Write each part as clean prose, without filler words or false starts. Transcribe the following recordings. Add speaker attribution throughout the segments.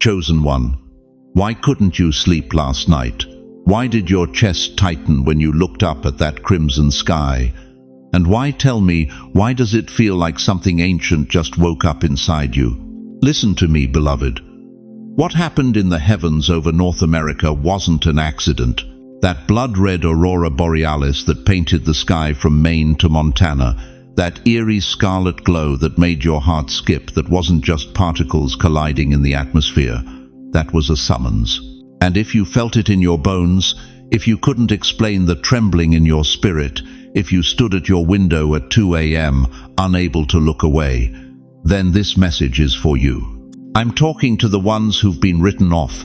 Speaker 1: Chosen one, why couldn't you sleep last night? Why did your chest tighten when you looked up at that crimson sky? And why, tell me, why does it feel like something ancient just woke up inside you? Listen to me, beloved. What happened in the heavens over North America wasn't an accident. That blood-red Aurora Borealis that painted the sky from Maine to Montana, that eerie scarlet glow that made your heart skip, that wasn't just particles colliding in the atmosphere. That was a summons. And if you felt it in your bones, if you couldn't explain the trembling in your spirit, if you stood at your window at 2 a.m., unable to look away, then this message is for you. I'm talking to the ones who've been written off,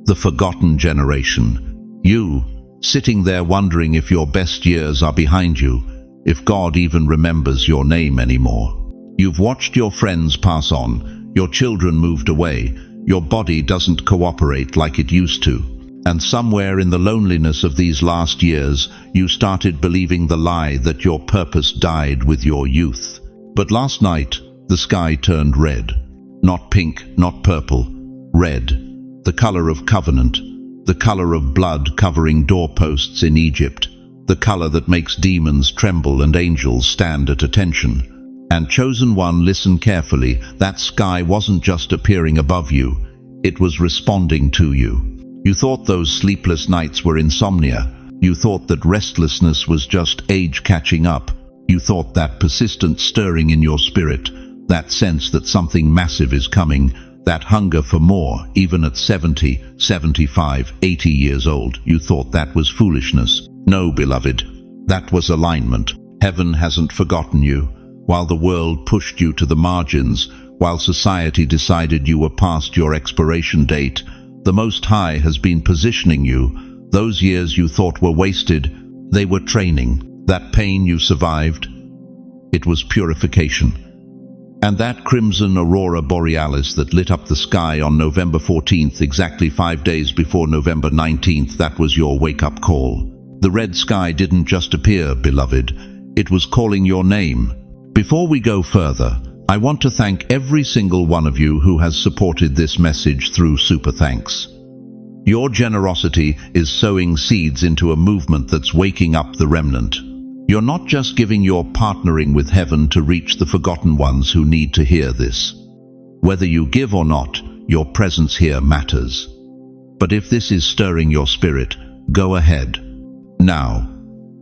Speaker 1: the forgotten generation. You, sitting there wondering if your best years are behind you, if God even remembers your name anymore. You've watched your friends pass on, your children moved away, your body doesn't cooperate like it used to. And somewhere in the loneliness of these last years, you started believing the lie that your purpose died with your youth. But last night, the sky turned red. Not pink, not purple. Red. The color of covenant. The color of blood covering doorposts in Egypt. The color that makes demons tremble and angels stand at attention. And chosen one, listen carefully. That sky wasn't just appearing above you. It was responding to you. You thought those sleepless nights were insomnia. You thought that restlessness was just age catching up. You thought that persistent stirring in your spirit, that sense that something massive is coming, that hunger for more, even at 70, 75, 80 years old, you thought that was foolishness. No, beloved, that was alignment. Heaven hasn't forgotten you. While the world pushed you to the margins, while society decided you were past your expiration date, the Most High has been positioning you. Those years you thought were wasted, they were training. That pain you survived, it was purification. And that crimson Aurora Borealis that lit up the sky on November 14th, exactly 5 days before November 19th, that was your wake-up call. The red sky didn't just appear, beloved. It was calling your name. Before we go further, I want to thank every single one of you who has supported this message through Super Thanks. Your generosity is sowing seeds into a movement that's waking up the remnant. You're not just giving, you're partnering with heaven to reach the forgotten ones who need to hear this. Whether you give or not, your presence here matters. But if this is stirring your spirit, go ahead. Now,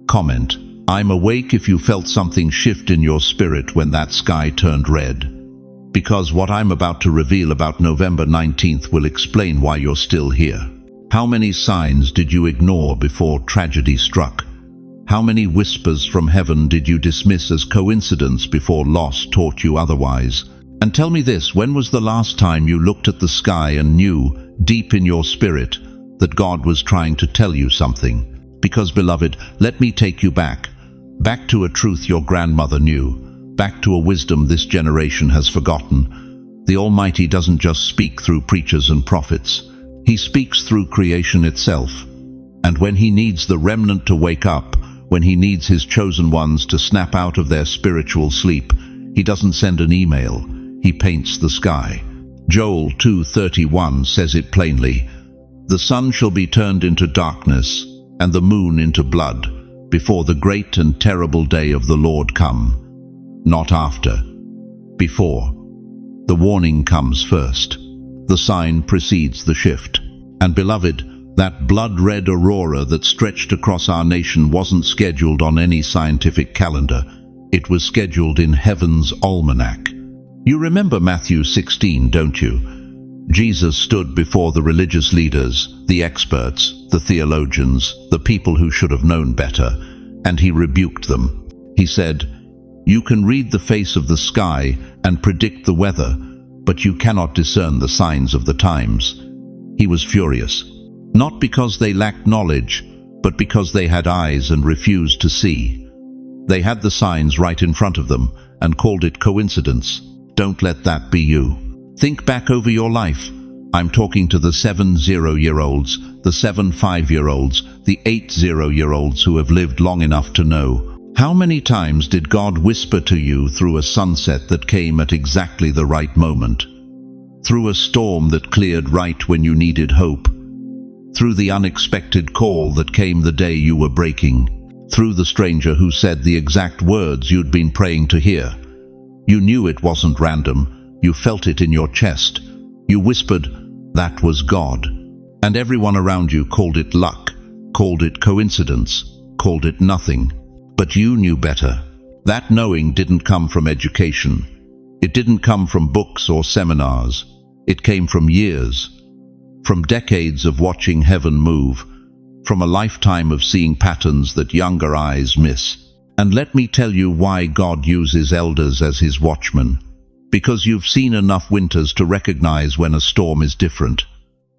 Speaker 1: comment, "I'm awake" if you felt something shift in your spirit when that sky turned red. Because what I'm about to reveal about November 19th will explain why you're still here. How many signs did you ignore before tragedy struck? How many whispers from heaven did you dismiss as coincidence before loss taught you otherwise? And tell me this, when was the last time you looked at the sky and knew, deep in your spirit, that God was trying to tell you something? Because, beloved, let me take you back to a truth your grandmother knew, back to a wisdom this generation has forgotten. The Almighty doesn't just speak through preachers and prophets. He speaks through creation itself. And when He needs the remnant to wake up, when He needs His chosen ones to snap out of their spiritual sleep, He doesn't send an email. He paints the sky. Joel 2:31 says it plainly, "The sun shall be turned into darkness, and the moon into blood, before the great and terrible day of the Lord come." Not after. Before. The warning comes first. The sign precedes the shift. And beloved, that blood-red aurora that stretched across our nation wasn't scheduled on any scientific calendar. It was scheduled in heaven's almanac. You remember Matthew 16, don't you? Jesus stood before the religious leaders, the experts, the theologians, the people who should have known better, and He rebuked them. He said, "You can read the face of the sky and predict the weather, but you cannot discern the signs of the times." He was furious. Not because they lacked knowledge, but because they had eyes and refused to see. They had the signs right in front of them and called it coincidence. Don't let that be you. Think back over your life. I'm talking to the 7-0-year-olds, the 7-5-year-olds, the 8-0-year-olds who have lived long enough to know. How many times did God whisper to you through a sunset that came at exactly the right moment? through a storm that cleared right when you needed hope, through the unexpected call that came the day you were breaking, through the stranger who said the exact words you'd been praying to hear. You knew it wasn't random. You felt it in your chest. You whispered, "That was God." And everyone around you called it luck, called it coincidence, called it nothing. But you knew better. That knowing didn't come from education. It didn't come from books or seminars. It came from years, from decades of watching heaven move, from a lifetime of seeing patterns that younger eyes miss. And let me tell you why God uses elders as his watchmen. Because you've seen enough winters to recognize when a storm is different.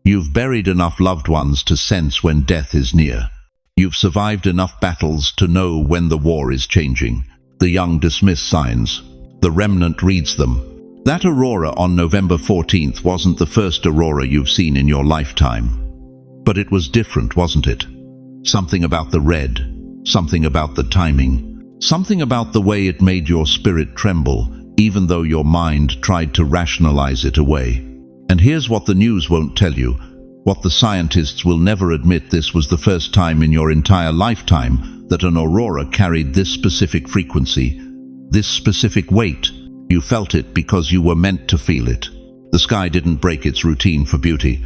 Speaker 1: You've buried enough loved ones to sense when death is near. You've survived enough battles to know when the war is changing. The young dismiss signs. The remnant reads them. That aurora on November 14th wasn't the first aurora you've seen in your lifetime. But it was different, wasn't it? Something about the red, something about the timing, something about the way it made your spirit tremble, even though your mind tried to rationalize it away. And here's what the news won't tell you, what the scientists will never admit: this was the first time in your entire lifetime that an aurora carried this specific frequency, this specific weight. You felt it because you were meant to feel it. The sky didn't break its routine for beauty.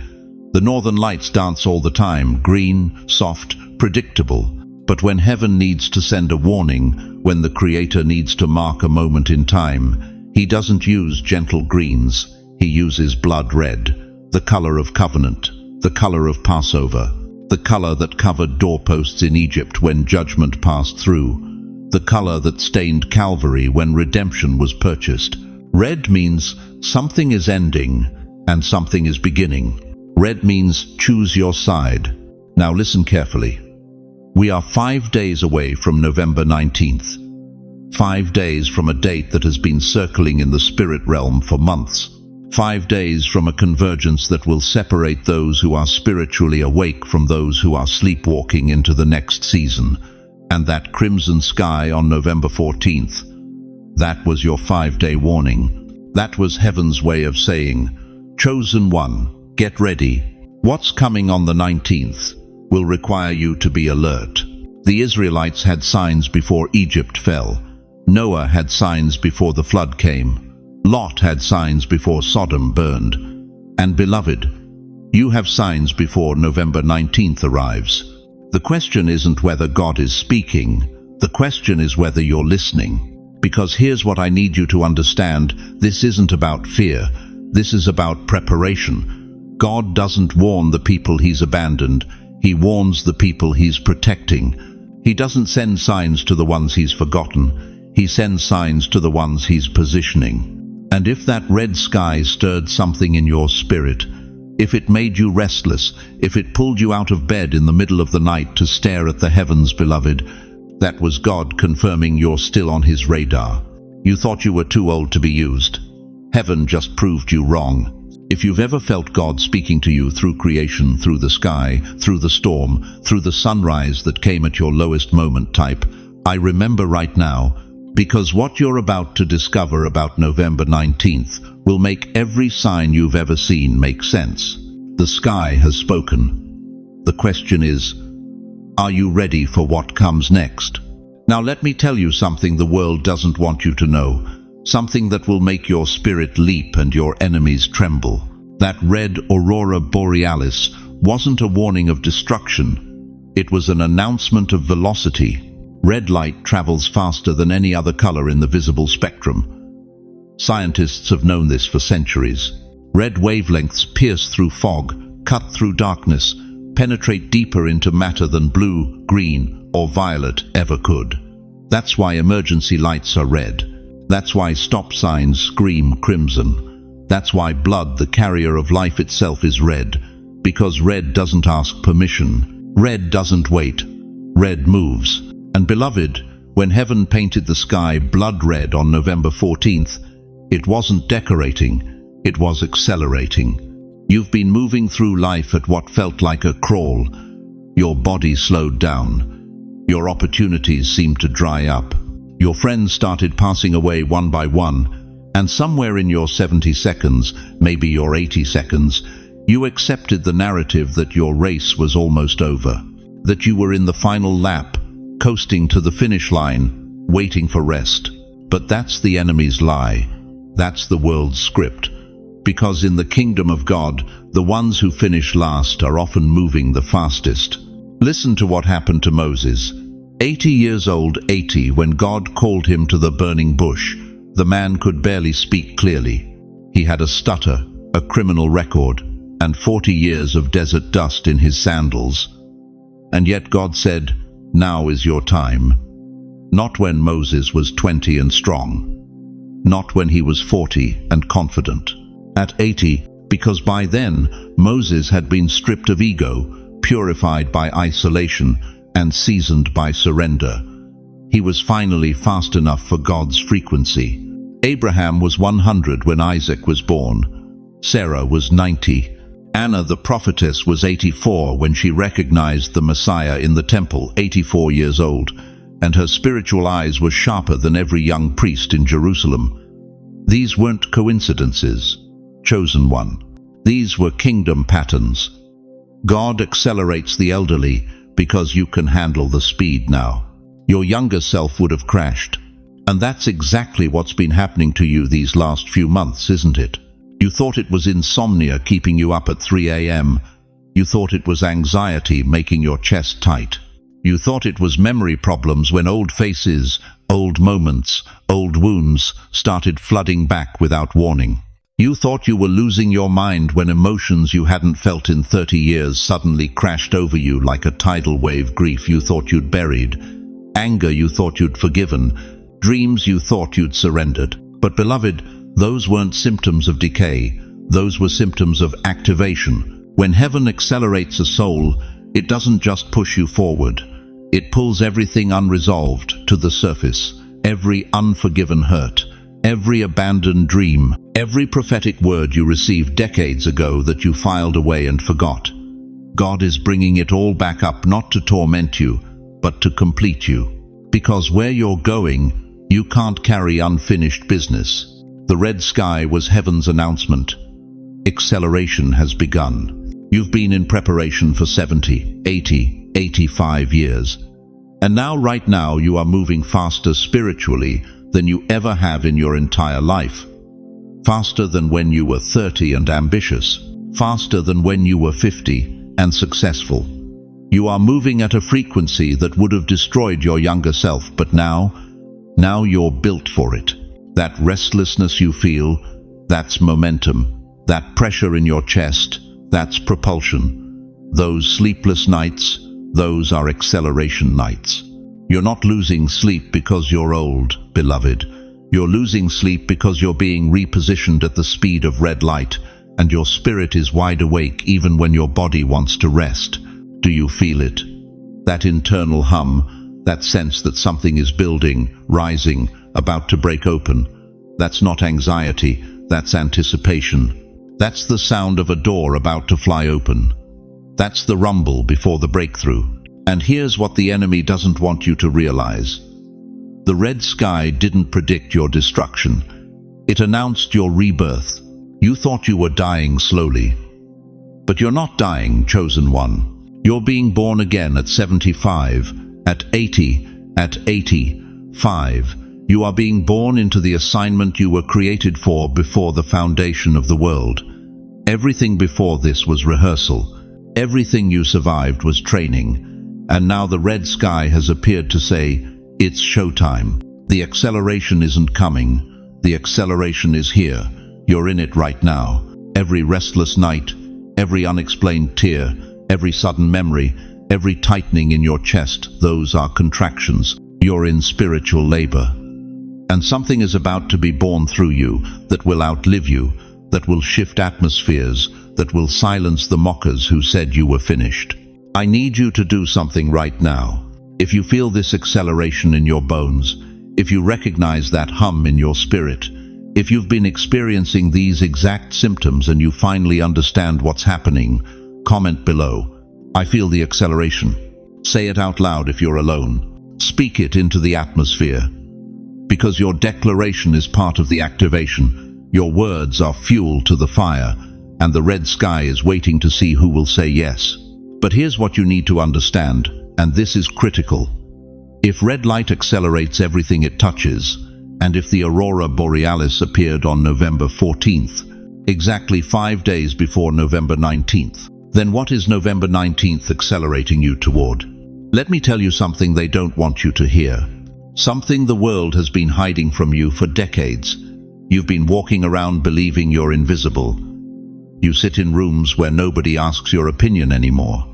Speaker 1: The northern lights dance all the time, green, soft, predictable. But when heaven needs to send a warning, when the Creator needs to mark a moment in time, he doesn't use gentle greens. He uses blood red, the color of covenant, the color of Passover, the color that covered doorposts in Egypt when judgment passed through, the color that stained Calvary when redemption was purchased. Red means something is ending and something is beginning. Red means choose your side. Now listen carefully. We are 5 days away from November 19th. 5 days from a date that has been circling in the spirit realm for months. 5 days from a convergence that will separate those who are spiritually awake from those who are sleepwalking into the next season. And that crimson sky on November 14th, that was your 5-day warning. That was heaven's way of saying, chosen one, get ready. What's coming on the 19th will require you to be alert. The Israelites had signs before Egypt fell. Noah had signs before the flood came. Lot had signs before Sodom burned. And beloved, you have signs before November 19th arrives. The question isn't whether God is speaking. The question is whether you're listening. Because here's what I need you to understand. This isn't about fear. This is about preparation. God doesn't warn the people he's abandoned. He warns the people he's protecting. He doesn't send signs to the ones he's forgotten. He sends signs to the ones he's positioning. And if that red sky stirred something in your spirit, if it made you restless, if it pulled you out of bed in the middle of the night to stare at the heavens, beloved, that was God confirming you're still on his radar. You thought you were too old to be used. Heaven just proved you wrong. If you've ever felt God speaking to you through creation, through the sky, through the storm, through the sunrise that came at your lowest moment, type, I remember right now, because what you're about to discover about November 19th will make every sign you've ever seen make sense. The sky has spoken. The question is, are you ready for what comes next? Now let me tell you something the world doesn't want you to know, something that will make your spirit leap and your enemies tremble. That red Aurora Borealis wasn't a warning of destruction. It was an announcement of velocity. Red light travels faster than any other color in the visible spectrum. Scientists have known this for centuries. Red wavelengths pierce through fog, cut through darkness, penetrate deeper into matter than blue, green, or violet ever could. That's why emergency lights are red. That's why stop signs scream crimson. That's why blood, the carrier of life itself, is red. Because red doesn't ask permission. Red doesn't wait. Red moves. And beloved, when heaven painted the sky blood red on November 14th, it wasn't decorating, it was accelerating. You've been moving through life at what felt like a crawl. Your body slowed down. Your opportunities seemed to dry up. Your friends started passing away one by one. And somewhere in your 70 seconds, maybe your 80 seconds, you accepted the narrative that your race was almost over, that you were in the final lap, coasting to the finish line, waiting for rest. But that's the enemy's lie. That's the world's script. Because in the kingdom of God, the ones who finish last are often moving the fastest. Listen to what happened to Moses. 80 years old, 80, when God called him to the burning bush, the man could barely speak clearly. He had a stutter, a criminal record, and 40 years of desert dust in his sandals. And yet God said, "Now is your time." Not when Moses was 20 and strong. Not when he was 40 and confident. At 80, because by then Moses had been stripped of ego, purified by isolation, and seasoned by surrender. He was finally fast enough for God's frequency. Abraham was 100 when Isaac was born. Sarah was 90. Anna the prophetess was 84 when she recognized the Messiah in the temple, 84 years old, and her spiritual eyes were sharper than every young priest in Jerusalem. These weren't coincidences, chosen one. These were kingdom patterns. God accelerates the elderly because you can handle the speed now. Your younger self would have crashed. And that's exactly what's been happening to you these last few months, isn't it? You thought it was insomnia keeping you up at 3 a.m. You thought it was anxiety making your chest tight. You thought it was memory problems when old faces, old moments, old wounds started flooding back without warning. You thought you were losing your mind when emotions you hadn't felt in 30 years suddenly crashed over you like a tidal wave. Grief you thought you'd buried. Anger you thought you'd forgiven. Dreams you thought you'd surrendered. But beloved, those weren't symptoms of decay. Those were symptoms of activation. When heaven accelerates a soul, it doesn't just push you forward. It pulls everything unresolved to the surface. Every unforgiven hurt. Every abandoned dream. Every prophetic word you received decades ago that you filed away and forgot. God is bringing it all back up, not to torment you, but to complete you. Because where you're going, you can't carry unfinished business. The red sky was heaven's announcement. Acceleration has begun. You've been in preparation for 70, 80, 85 years. And now, right now, you are moving faster spiritually than you ever have in your entire life. Faster than when you were 30 and ambitious. Faster than when you were 50 and successful. You are moving at a frequency that would have destroyed your younger self, but now you're built for it. That restlessness you feel, that's momentum. That pressure in your chest, that's propulsion. Those sleepless nights, those are acceleration nights. You're not losing sleep because you're old, beloved. You're losing sleep because you're being repositioned at the speed of red light, and your spirit is wide awake even when your body wants to rest. Do you feel it? That internal hum, that sense that something is building, rising, about to break open. That's not anxiety, that's anticipation. That's the sound of a door about to fly open. That's the rumble before the breakthrough. And here's what the enemy doesn't want you to realize. The red sky didn't predict your destruction. It announced your rebirth. You thought you were dying slowly. But you're not dying, chosen one. You're being born again at 75, at 80, at 85. You are being born into the assignment you were created for before the foundation of the world. Everything before this was rehearsal. Everything you survived was training. And now the red sky has appeared to say, it's showtime. The acceleration isn't coming. The acceleration is here. You're in it right now. Every restless night, every unexplained tear, every sudden memory, every tightening in your chest, those are contractions. You're in spiritual labor. And something is about to be born through you that will outlive you, that will shift atmospheres, that will silence the mockers who said you were finished. I need you to do something right now. If you feel this acceleration in your bones, if you recognize that hum in your spirit, if you've been experiencing these exact symptoms and you finally understand what's happening, comment below. I feel the acceleration. Say it out loud if you're alone. Speak it into the atmosphere. Because your declaration is part of the activation. Your words are fuel to the fire, and the red sky is waiting to see who will say yes. But here's what you need to understand, and this is critical. If red light accelerates everything it touches, and if the Aurora Borealis appeared on November 14th, exactly 5 days before November 19th, then what is November 19th accelerating you toward? Let me tell you something they don't want you to hear. Something the world has been hiding from you for decades. You've been walking around believing you're invisible. You sit in rooms where nobody asks your opinion anymore.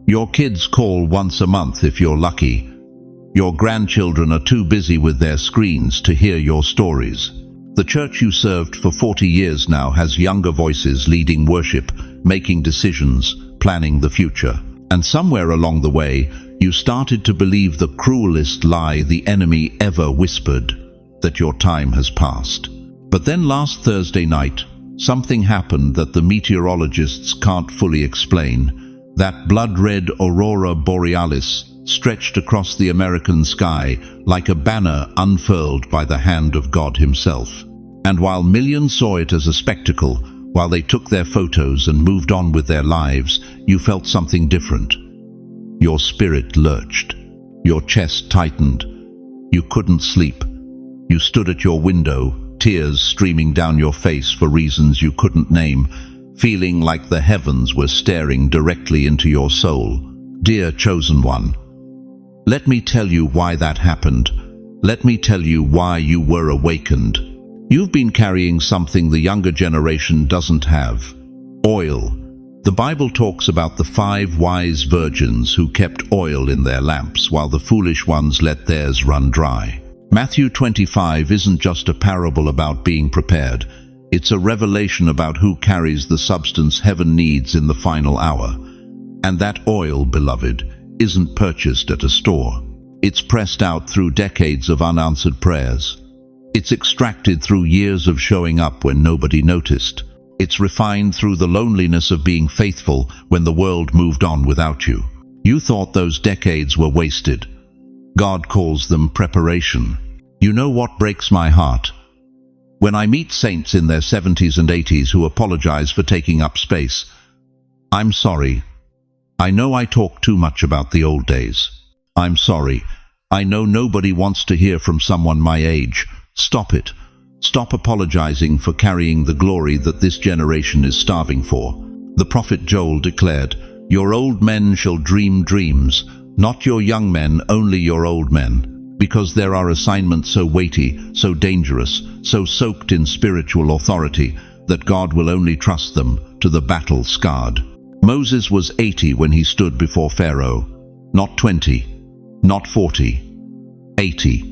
Speaker 1: Your kids call once a month if you're lucky. Your grandchildren are too busy with their screens to hear your stories. The church you served for 40 years now has younger voices leading worship, making decisions, planning the future. And somewhere along the way, you started to believe the cruelest lie the enemy ever whispered, that your time has passed. But then last Thursday night, something happened that the meteorologists can't fully explain. That blood-red Aurora Borealis stretched across the American sky like a banner unfurled by the hand of God himself. And while millions saw it as a spectacle, while they took their photos and moved on with their lives, you felt something different. Your spirit lurched. Your chest tightened. You couldn't sleep. You stood at your window, tears streaming down your face for reasons you couldn't name, feeling like the heavens were staring directly into your soul. Dear chosen one, let me tell you why that happened. Let me tell you why you were awakened. You've been carrying something the younger generation doesn't have. Oil. The Bible talks about the 5 wise virgins who kept oil in their lamps while the foolish ones let theirs run dry. Matthew 25 isn't just a parable about being prepared. It's a revelation about who carries the substance heaven needs in the final hour. And that oil, beloved, isn't purchased at a store. It's pressed out through decades of unanswered prayers. It's extracted through years of showing up when nobody noticed. It's refined through the loneliness of being faithful when the world moved on without you. You thought those decades were wasted. God calls them preparation. You know what breaks my heart? When I meet saints in their 70s and 80s who apologize for taking up space. I'm sorry. I know I talk too much about the old days. I'm sorry. I know nobody wants to hear from someone my age. Stop it. Stop apologizing for carrying the glory that this generation is starving for. The prophet Joel declared, "Your old men shall dream dreams, not your young men, only your old men." Because there are assignments so weighty, so dangerous, so soaked in spiritual authority, that God will only trust them to the battle scarred. Moses was 80 when he stood before Pharaoh. Not 20, not 40, 80.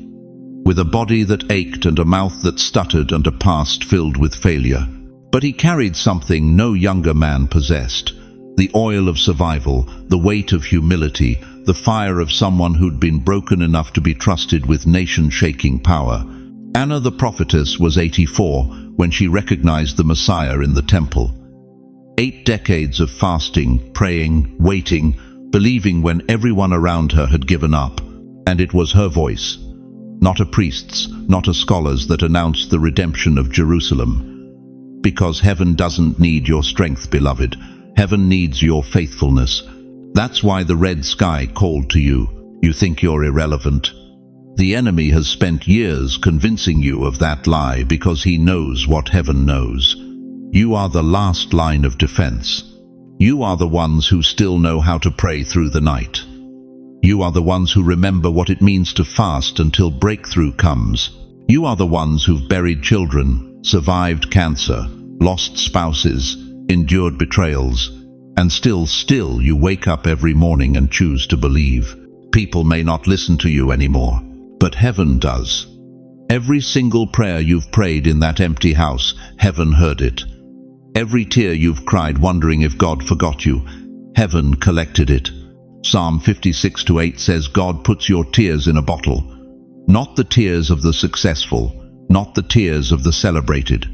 Speaker 1: With a body that ached and a mouth that stuttered and a past filled with failure. But he carried something no younger man possessed. The oil of survival, the weight of humility, the fire of someone who'd been broken enough to be trusted with nation-shaking power. Anna the prophetess was 84 when she recognized the Messiah in the temple. 8 decades of fasting, praying, waiting, believing when everyone around her had given up. And it was her voice, not a priest's, not a scholar's, that announced the redemption of Jerusalem. Because heaven doesn't need your strength, beloved. Heaven needs your faithfulness. That's why the red sky called to you. You think you're irrelevant. The enemy has spent years convincing you of that lie because he knows what heaven knows. You are the last line of defense. You are the ones who still know how to pray through the night. You are the ones who remember what it means to fast until breakthrough comes. You are the ones who've buried children, survived cancer, lost spouses, endured betrayals, and still you wake up every morning and choose to believe. People may not listen to you anymore, but heaven does. Every single prayer you've prayed in that empty house, heaven heard it. Every tear you've cried wondering if God forgot you, heaven collected it. Psalm 56:8 says God puts your tears in a bottle. Not the tears of the successful, not the tears of the celebrated,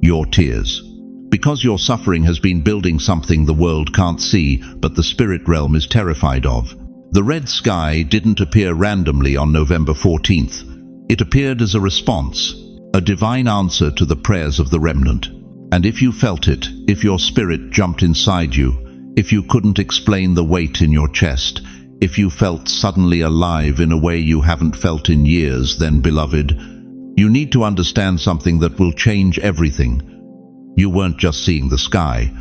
Speaker 1: your tears. Because your suffering has been building something the world can't see, but the spirit realm is terrified of. The red sky didn't appear randomly on November 14th. It appeared as a response, a divine answer to the prayers of the remnant. And if you felt it, if your spirit jumped inside you, if you couldn't explain the weight in your chest, if you felt suddenly alive in a way you haven't felt in years, then, beloved, you need to understand something that will change everything. You weren't just seeing the sky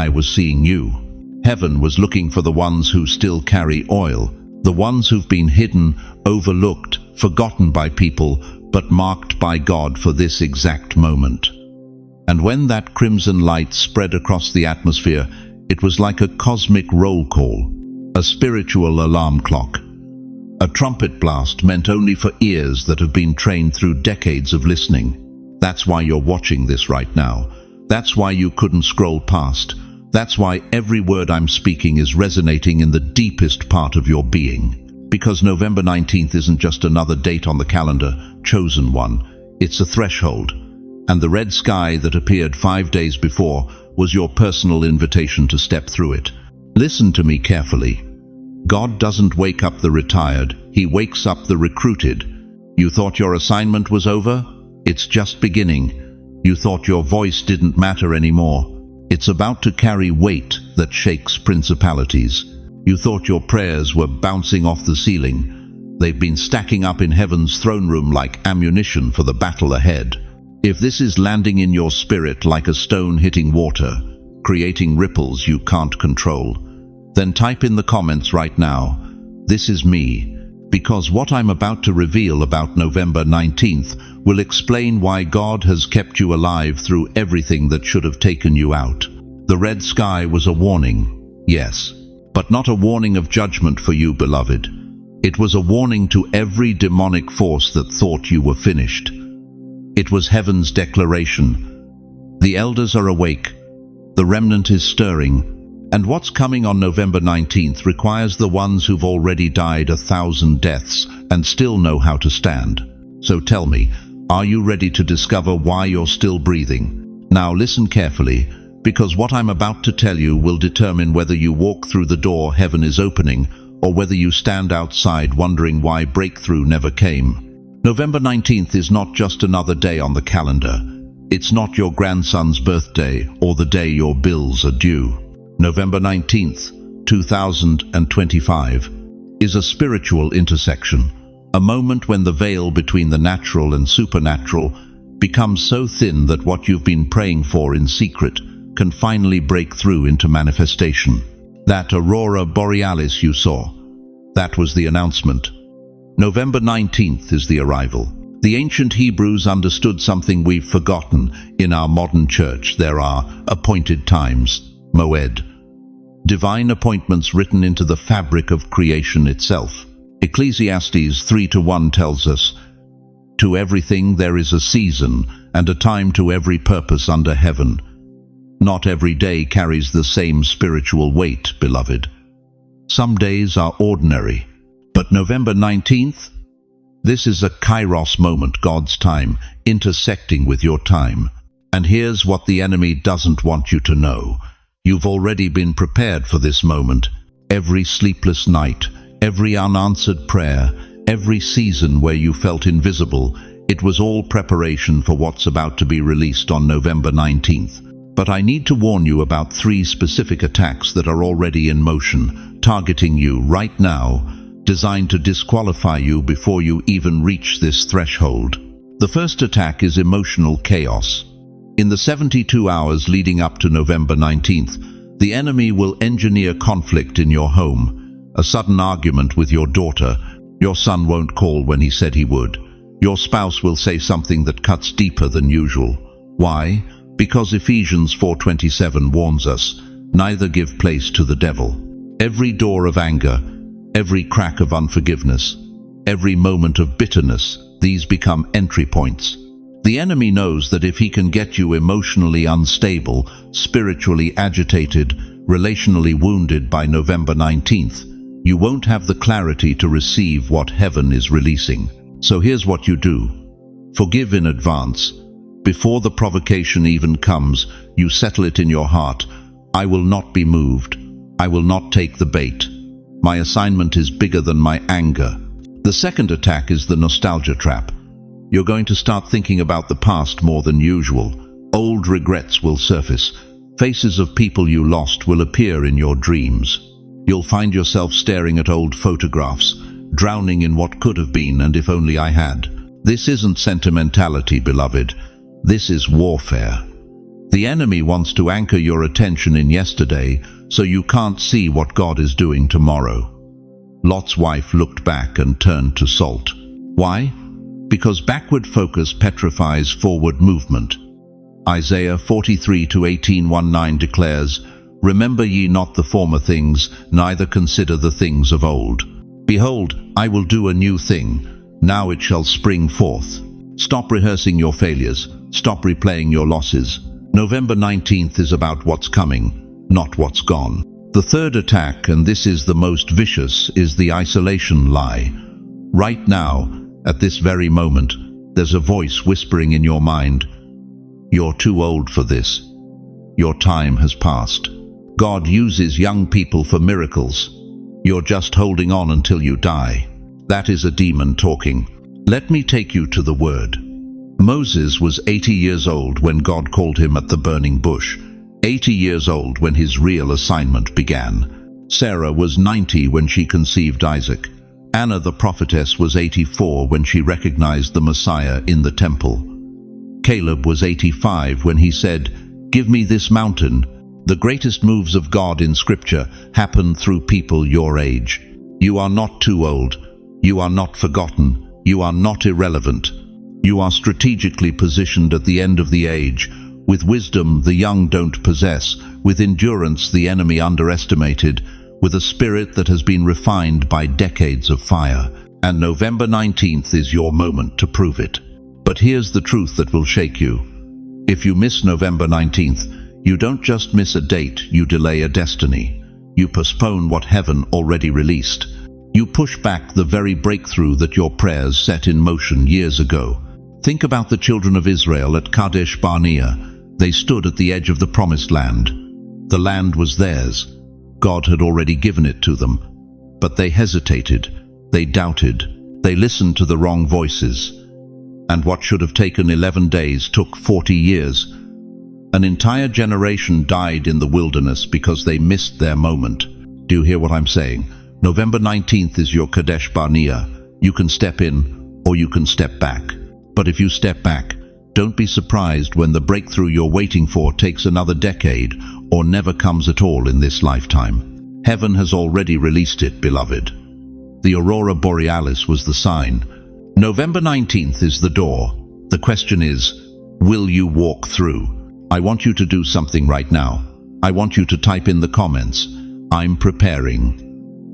Speaker 1: was seeing you. Heaven was looking for the ones who still carry oil, the ones who've been hidden, overlooked, forgotten by people, but marked by God for this exact moment. And when that crimson light spread across the atmosphere, it was like a cosmic roll call, a spiritual alarm clock. A trumpet blast meant only for ears that have been trained through decades of listening. That's why you're watching this right now. That's why you couldn't scroll past. That's why every word I'm speaking is resonating in the deepest part of your being. Because November 19th isn't just another date on the calendar, chosen one. It's a threshold. And the red sky that appeared 5 days before was your personal invitation to step through it. Listen to me carefully. God doesn't wake up the retired, He wakes up the recruited. You thought your assignment was over? It's just beginning. You thought your voice didn't matter anymore. It's about to carry weight that shakes principalities. You thought your prayers were bouncing off the ceiling. They've been stacking up in heaven's throne room like ammunition for the battle ahead. If this is landing in your spirit like a stone hitting water, creating ripples you can't control, then type in the comments right now, "This is me," because what I'm about to reveal about November 19th will explain why God has kept you alive through everything that should have taken you out. The red sky was a warning, yes, but not a warning of judgment for you, beloved. It was a warning to every demonic force that thought you were finished. It was heaven's declaration. The elders are awake, the remnant is stirring, and what's coming on November 19th requires the ones who've already died 1,000 deaths and still know how to stand. So tell me, are you ready to discover why you're still breathing? Now listen carefully, because what I'm about to tell you will determine whether you walk through the door heaven is opening, or whether you stand outside wondering why breakthrough never came. November 19th is not just another day on the calendar. It's not your grandson's birthday or the day your bills are due. November 19th, 2025, is a spiritual intersection, a moment when the veil between the natural and supernatural becomes so thin that what you've been praying for in secret can finally break through into manifestation. That Aurora Borealis you saw, that was the announcement. November 19th is the arrival. The ancient Hebrews understood something we've forgotten in our modern church. There are appointed times, moed, divine appointments written into the fabric of creation itself. Ecclesiastes 3:1 tells us, "To everything there is a season, and a time to every purpose under heaven." Not every day carries the same spiritual weight, beloved. Some days are ordinary. But November 19th, this is a kairos moment, God's time, intersecting with your time. And here's what the enemy doesn't want you to know. You've already been prepared for this moment. Every sleepless night, every unanswered prayer, every season where you felt invisible, it was all preparation for what's about to be released on November 19th. But I need to warn you about 3 specific attacks that are already in motion, targeting you right now, designed to disqualify you before you even reach this threshold. The first attack is emotional chaos. In the 72 hours leading up to November 19th, the enemy will engineer conflict in your home. A sudden argument with your daughter. Your son won't call when he said he would. Your spouse will say something that cuts deeper than usual. Why? Because Ephesians 4:27 warns us, neither give place to the devil. Every door of anger, every crack of unforgiveness, every moment of bitterness, these become entry points. The enemy knows that if he can get you emotionally unstable, spiritually agitated, relationally wounded by November 19th, you won't have the clarity to receive what heaven is releasing. So here's what you do. Forgive in advance. Before the provocation even comes, you settle it in your heart. I will not be moved. I will not take the bait. My assignment is bigger than my anger. The second attack is the nostalgia trap. You're going to start thinking about the past more than usual. Old regrets will surface. Faces of people you lost will appear in your dreams. You'll find yourself staring at old photographs, drowning in what could have been and if only I had. This isn't sentimentality, beloved. This is warfare. The enemy wants to anchor your attention in yesterday so you can't see what God is doing tomorrow. Lot's wife looked back and turned to salt. Why? Because backward focus petrifies forward movement. Isaiah 43:18-19 declares, "Remember ye not the former things, neither consider the things of old. Behold, I will do a new thing. Now it shall spring forth." Stop rehearsing your failures. Stop replaying your losses. November 19th is about what's coming, not what's gone. The third attack, and this is the most vicious, is the isolation lie. Right now, at this very moment, there's a voice whispering in your mind, "You're too old for this. Your time has passed. God uses young people for miracles. You're just holding on until you die." That is a demon talking. Let me take you to the Word. Moses was 80 years old when God called him at the burning bush. 80 years old when his real assignment began. Sarah was 90 when she conceived Isaac. Anna the prophetess was 84 when she recognized the Messiah in the temple. Caleb was 85 when he said, "Give me this mountain." The greatest moves of God in Scripture happen through people your age. You are not too old. You are not forgotten. You are not irrelevant. You are strategically positioned at the end of the age. With wisdom the young don't possess, with endurance the enemy underestimated, with a spirit that has been refined by decades of fire. And November 19th is your moment to prove it. But here's the truth that will shake you. If you miss November 19th, you don't just miss a date, you delay a destiny. You postpone what heaven already released. You push back the very breakthrough that your prayers set in motion years ago. Think about the children of Israel at Kadesh Barnea. They stood at the edge of the promised land. The land was theirs. God had already given it to them. But they hesitated. They doubted. They listened to the wrong voices. And what should have taken 11 days took 40 years. An entire generation died in the wilderness because they missed their moment. Do you hear what I'm saying? November 19th is your Kadesh Barnea. You can step in or you can step back. But if you step back, don't be surprised when the breakthrough you're waiting for takes another decade or never comes at all in this lifetime. Heaven has already released it, beloved. The Aurora Borealis was the sign. November 19th is the door. The question is, will you walk through? I want you to do something right now. I want you to type in the comments, "I'm preparing."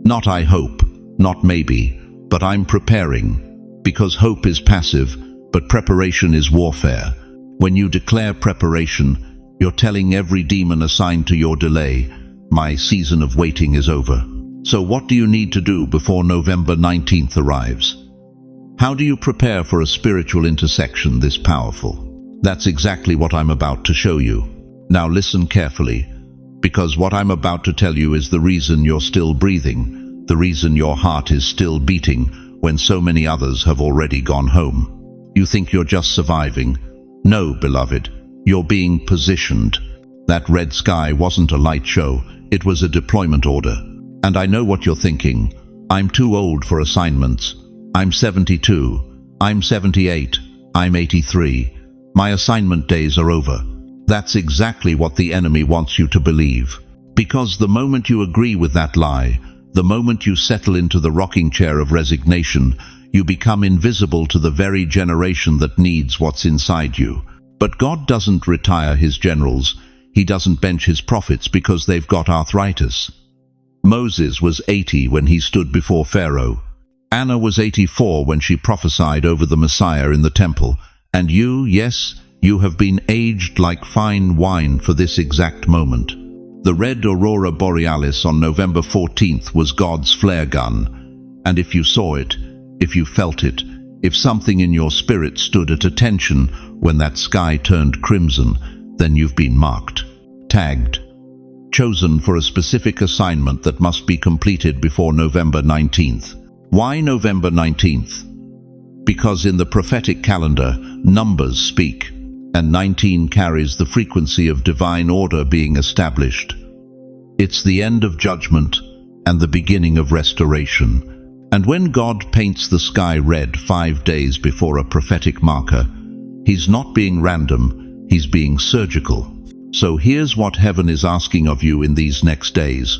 Speaker 1: Not "I hope," not "maybe," but "I'm preparing." Because hope is passive, but preparation is warfare. When you declare preparation, you're telling every demon assigned to your delay, "My season of waiting is over." So what do you need to do before November 19th arrives? How do you prepare for a spiritual intersection this powerful? That's exactly what I'm about to show you. Now listen carefully, because what I'm about to tell you is the reason you're still breathing, the reason your heart is still beating when so many others have already gone home. You think you're just surviving. No, beloved, you're being positioned. That red sky wasn't a light show, it was a deployment order. And I know what you're thinking. I'm too old for assignments. I'm 72. I'm 78. I'm 83. My assignment days are over. That's exactly what the enemy wants you to believe. Because the moment you agree with that lie, the moment you settle into the rocking chair of resignation, you become invisible to the very generation that needs what's inside you. But God doesn't retire his generals. He doesn't bench his prophets because they've got arthritis. Moses was 80 when he stood before Pharaoh. Anna was 84 when she prophesied over the Messiah in the temple. And you, yes, you have been aged like fine wine for this exact moment. The red Aurora Borealis on November 14th was God's flare gun. And if you saw it, if you felt it, if something in your spirit stood at attention when that sky turned crimson, then you've been marked, tagged, chosen for a specific assignment that must be completed before November 19th. Why November 19th? Because in the prophetic calendar, numbers speak, and 19 carries the frequency of divine order being established. It's the end of judgment and the beginning of restoration. And when God paints the sky red 5 days before a prophetic marker, He's not being random, He's being surgical. So here's what heaven is asking of you in these next days.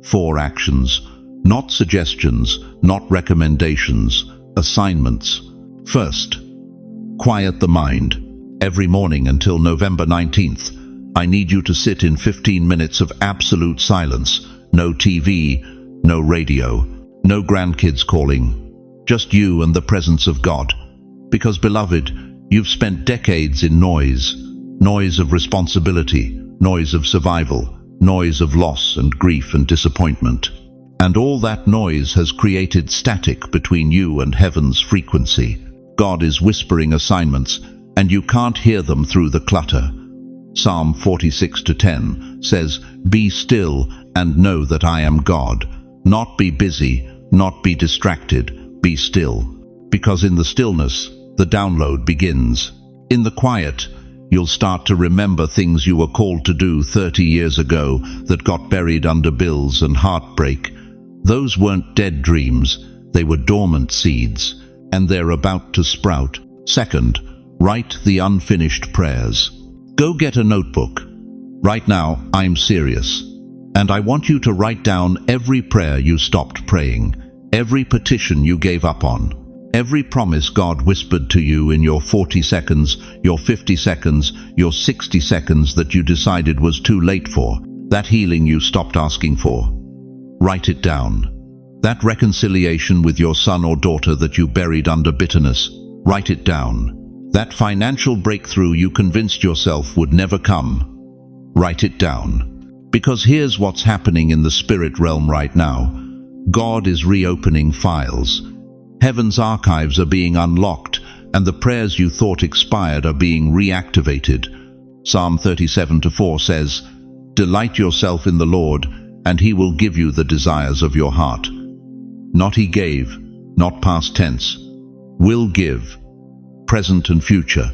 Speaker 1: 4 actions, not suggestions, not recommendations, assignments. First, quiet the mind. Every morning until November 19th, I need you to sit in 15 minutes of absolute silence. No TV, no radio, no grandkids calling. Just you and the presence of God. Because, beloved, you've spent decades in noise. Noise of responsibility, noise of survival, noise of loss and grief and disappointment. And all that noise has created static between you and heaven's frequency. God is whispering assignments, and you can't hear them through the clutter. Psalm 46:10 says, "Be still and know that I am God." Not be busy, not be distracted, be still. Because in the stillness, the download begins. In the quiet, you'll start to remember things you were called to do 30 years ago that got buried under bills and heartbreak. Those weren't dead dreams, they were dormant seeds, and they're about to sprout. Second, write the unfinished prayers. Go get a notebook. Right now, I'm serious. And I want you to write down every prayer you stopped praying, every petition you gave up on, every promise God whispered to you in your 40 seconds, your 50 seconds, your 60 seconds that you decided was too late for, that healing you stopped asking for. Write it down. That reconciliation with your son or daughter that you buried under bitterness, write it down. That financial breakthrough you convinced yourself would never come, write it down. Because here's what's happening in the spirit realm right now. God is reopening files. Heaven's archives are being unlocked, and the prayers you thought expired are being reactivated. Psalm 37:4 says, "Delight yourself in the Lord, and He will give you the desires of your heart." Not He gave, not past tense. Will give, present and future.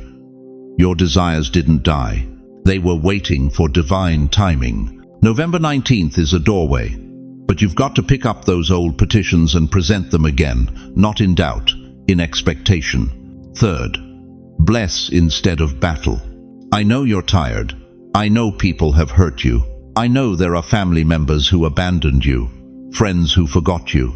Speaker 1: Your desires didn't die. They were waiting for divine timing. November 19th is a doorway, but you've got to pick up those old petitions and present them again, not in doubt, in expectation. Third, bless instead of battle. I know you're tired. I know people have hurt you. I know there are family members who abandoned you, friends who forgot you,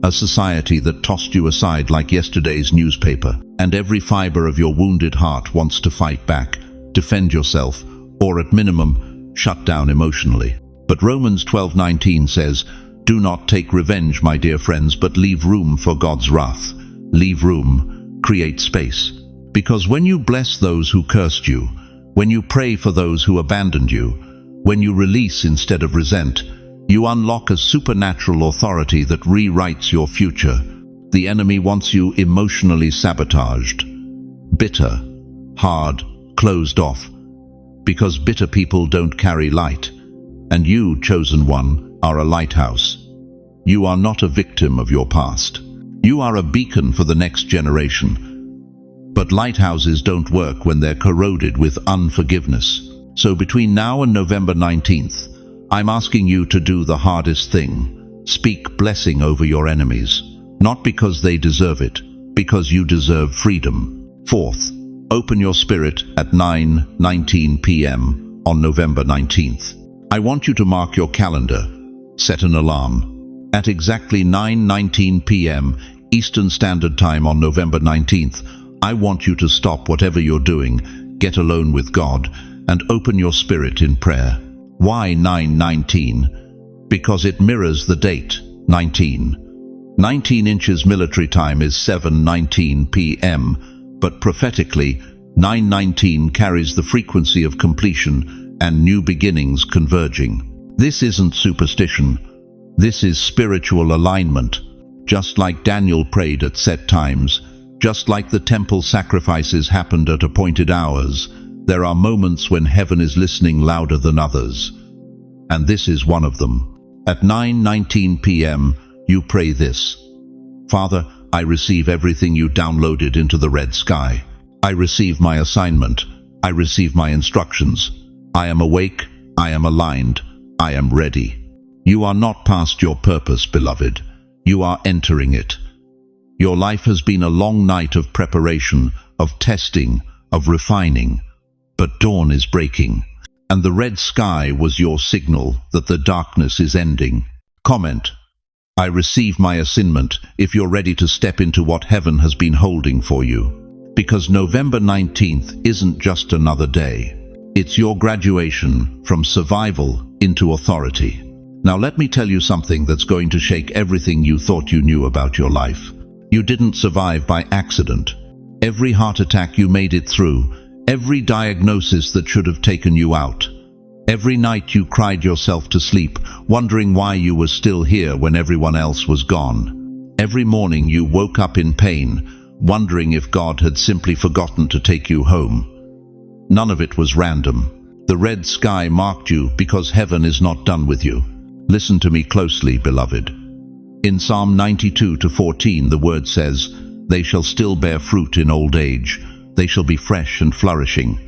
Speaker 1: a society that tossed you aside like yesterday's newspaper, and every fiber of your wounded heart wants to fight back, defend yourself, or at minimum, shut down emotionally. But Romans 12:19 says, "Do not take revenge, my dear friends, but leave room for God's wrath." Leave room, create space. Because when you bless those who cursed you, when you pray for those who abandoned you, when you release instead of resent, you unlock a supernatural authority that rewrites your future. The enemy wants you emotionally sabotaged, bitter, hard, closed off. Because bitter people don't carry light, and you, chosen one, are a lighthouse. You are not a victim of your past. You are a beacon for the next generation. But lighthouses don't work when they're corroded with unforgiveness. So between now and November 19th, I'm asking you to do the hardest thing. Speak blessing over your enemies. Not because they deserve it, because you deserve freedom. Fourth, open your spirit at 9:19 p.m. on November 19th. I want you to mark your calendar. Set an alarm. At exactly 9:19 p.m. Eastern Standard Time on November 19th, I want you to stop whatever you're doing, get alone with God, and open your spirit in prayer. Why 9:19? Because it mirrors the date, 19. 19 inches military time is 7:19 p.m., but prophetically, 9:19 carries the frequency of completion and new beginnings converging. This isn't superstition. This is spiritual alignment. Just like Daniel prayed at set times, just like the temple sacrifices happened at appointed hours, there are moments when heaven is listening louder than others. And this is one of them. At 9:19 p.m., you pray this. Father, I receive everything you downloaded into the red sky. I receive my assignment. I receive my instructions. I am awake. I am aligned. I am ready. You are not past your purpose, beloved. You are entering it. Your life has been a long night of preparation, of testing, of refining. But dawn is breaking, and the red sky was your signal that the darkness is ending. Comment: I receive my assignment if you're ready to step into what heaven has been holding for you. Because November 19th isn't just another day. It's your graduation from survival into authority. Now let me tell you something that's going to shake everything you thought you knew about your life. You didn't survive by accident. Every heart attack you made it through, every diagnosis that should have taken you out, every night you cried yourself to sleep, wondering why you were still here when everyone else was gone. Every morning you woke up in pain, wondering if God had simply forgotten to take you home. None of it was random. The red sky marked you because heaven is not done with you. Listen to me closely, beloved. In Psalm 92:14, the word says, "They shall still bear fruit in old age. They shall be fresh and flourishing."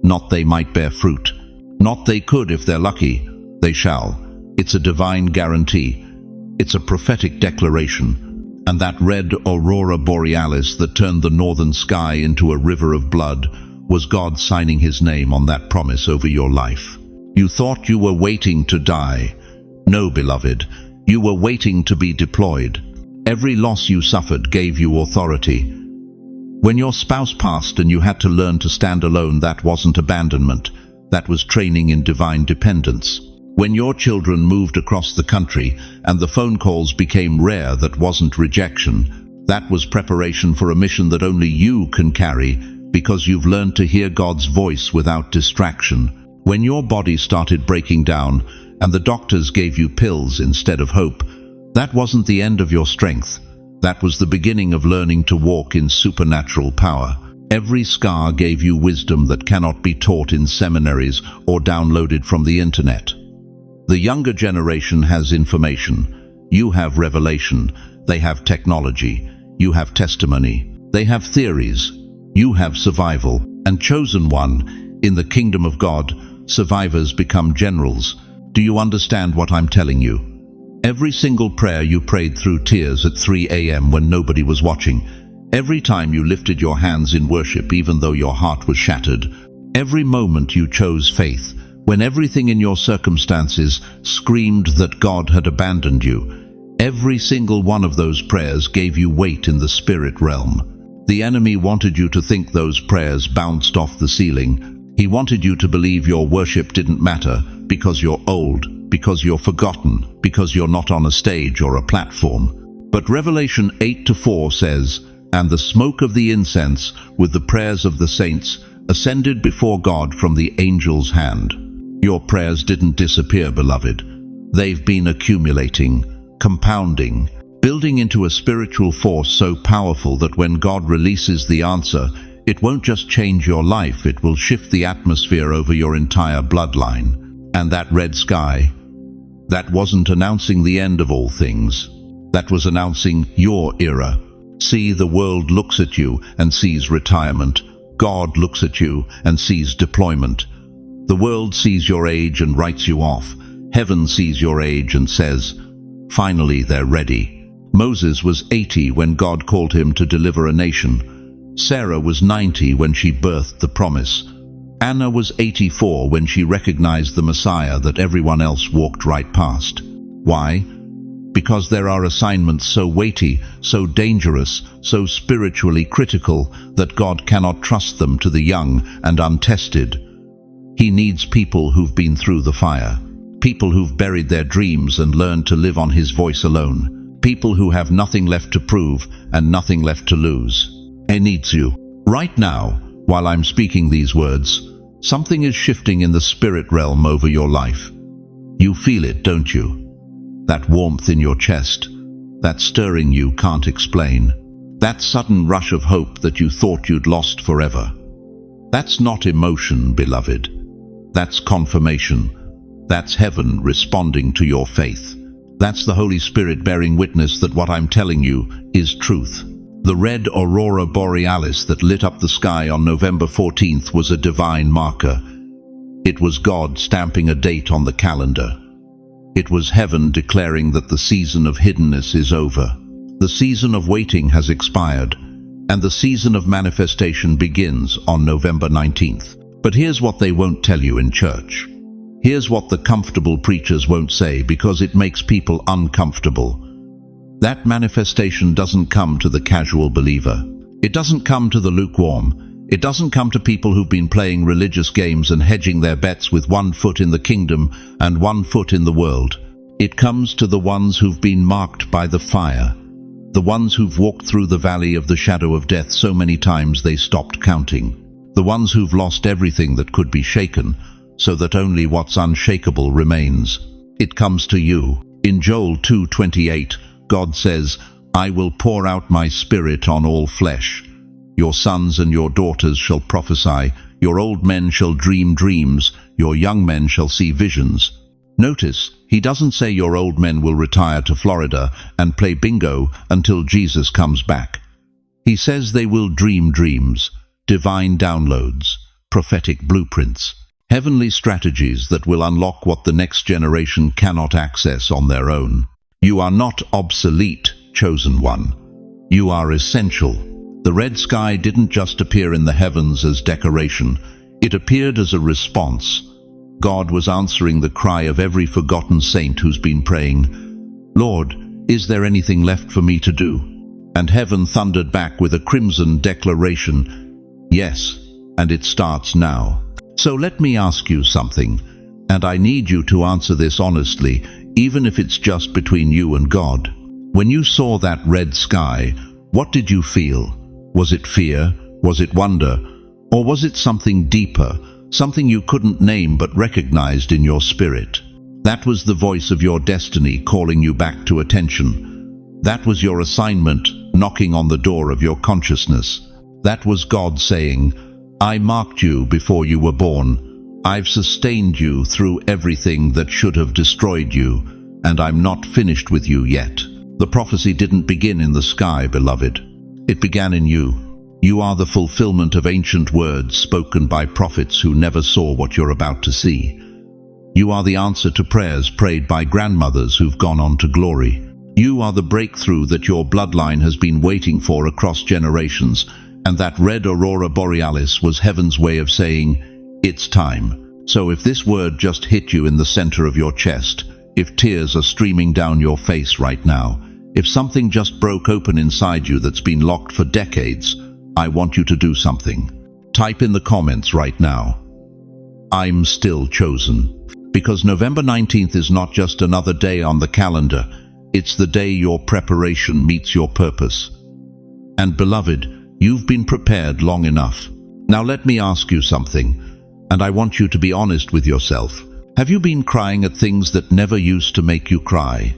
Speaker 1: Not they might bear fruit. Not they could if they're lucky. They shall. It's a divine guarantee. It's a prophetic declaration. And that red Aurora Borealis that turned the northern sky into a river of blood was God signing his name on that promise over your life. You thought you were waiting to die. No, beloved, you were waiting to be deployed. Every loss you suffered gave you authority. When your spouse passed and you had to learn to stand alone, that wasn't abandonment. That was training in divine dependence. When your children moved across the country and the phone calls became rare, that wasn't rejection. That was preparation for a mission that only you can carry, because you've learned to hear God's voice without distraction. When your body started breaking down and the doctors gave you pills instead of hope, that wasn't the end of your strength. That was the beginning of learning to walk in supernatural power. Every scar gave you wisdom that cannot be taught in seminaries or downloaded from the internet. The younger generation has information. You have revelation. They have technology. You have testimony. They have theories. You have survival. And chosen one, in the kingdom of God, survivors become generals. Do you understand what I'm telling you? Every single prayer you prayed through tears at 3 a.m. when nobody was watching, every time you lifted your hands in worship even though your heart was shattered, every moment you chose faith, when everything in your circumstances screamed that God had abandoned you, every single one of those prayers gave you weight in the spirit realm. The enemy wanted you to think those prayers bounced off the ceiling. He wanted you to believe your worship didn't matter because you're old, because you're forgotten, because you're not on a stage or a platform. But Revelation 8:4 says, "And the smoke of the incense with the prayers of the saints ascended before God from the angel's hand." Your prayers didn't disappear, beloved. They've been accumulating, compounding, building into a spiritual force so powerful that when God releases the answer, it won't just change your life, it will shift the atmosphere over your entire bloodline. And that red sky, that wasn't announcing the end of all things. That was announcing your era. See, the world looks at you and sees retirement. God looks at you and sees deployment. The world sees your age and writes you off. Heaven sees your age and says, finally, they're ready. Moses was 80 when God called him to deliver a nation. Sarah was 90 when she birthed the promise. Anna was 84 when she recognized the Messiah that everyone else walked right past. Why? Because there are assignments so weighty, so dangerous, so spiritually critical that God cannot trust them to the young and untested. He needs people who've been through the fire, people who've buried their dreams and learned to live on His voice alone, people who have nothing left to prove and nothing left to lose. He needs you. Right now, while I'm speaking these words, something is shifting in the spirit realm over your life. You feel it, don't you? That warmth in your chest, that stirring you can't explain, that sudden rush of hope that you thought you'd lost forever. That's not emotion, beloved. That's confirmation. That's heaven responding to your faith. That's the Holy Spirit bearing witness that what I'm telling you is truth. The red Aurora Borealis that lit up the sky on November 14th was a divine marker. It was God stamping a date on the calendar. It was heaven declaring that the season of hiddenness is over. The season of waiting has expired, and the season of manifestation begins on November 19th. But here's what they won't tell you in church. Here's what the comfortable preachers won't say because it makes people uncomfortable. That manifestation doesn't come to the casual believer. It doesn't come to the lukewarm. It doesn't come to people who've been playing religious games and hedging their bets with 1 foot in the kingdom and 1 foot in the world. It comes to the ones who've been marked by the fire. The ones who've walked through the valley of the shadow of death so many times they stopped counting. The ones who've lost everything that could be shaken, so that only what's unshakable remains. It comes to you. In Joel 2:28, God says, "I will pour out my spirit on all flesh. Your sons and your daughters shall prophesy, your old men shall dream dreams, your young men shall see visions." Notice, he doesn't say your old men will retire to Florida and play bingo until Jesus comes back. He says they will dream dreams, divine downloads, prophetic blueprints, heavenly strategies that will unlock what the next generation cannot access on their own. You are not obsolete, chosen one. You are essential. The red sky didn't just appear in the heavens as decoration. It appeared as a response. God was answering the cry of every forgotten saint who's been praying, "Lord, is there anything left for me to do?" And heaven thundered back with a crimson declaration, "Yes, and it starts now." So let me ask you something, and I need you to answer this honestly, even if it's just between you and God. When you saw that red sky, what did you feel? Was it fear? Was it wonder? Or was it something deeper, something you couldn't name but recognized in your spirit? That was the voice of your destiny calling you back to attention. That was your assignment knocking on the door of your consciousness. That was God saying, "I marked you before you were born. I've sustained you through everything that should have destroyed you, and I'm not finished with you yet." The prophecy didn't begin in the sky, beloved. It began in you. You are the fulfillment of ancient words spoken by prophets who never saw what you're about to see. You are the answer to prayers prayed by grandmothers who've gone on to glory. You are the breakthrough that your bloodline has been waiting for across generations, and that red Aurora Borealis was heaven's way of saying, "It's time." So if this word just hit you in the center of your chest, if tears are streaming down your face right now, if something just broke open inside you that's been locked for decades, I want you to do something. Type in the comments right now, "I'm still chosen." Because November 19th is not just another day on the calendar, it's the day your preparation meets your purpose. And beloved, you've been prepared long enough. Now let me ask you something, and I want you to be honest with yourself. Have you been crying at things that never used to make you cry?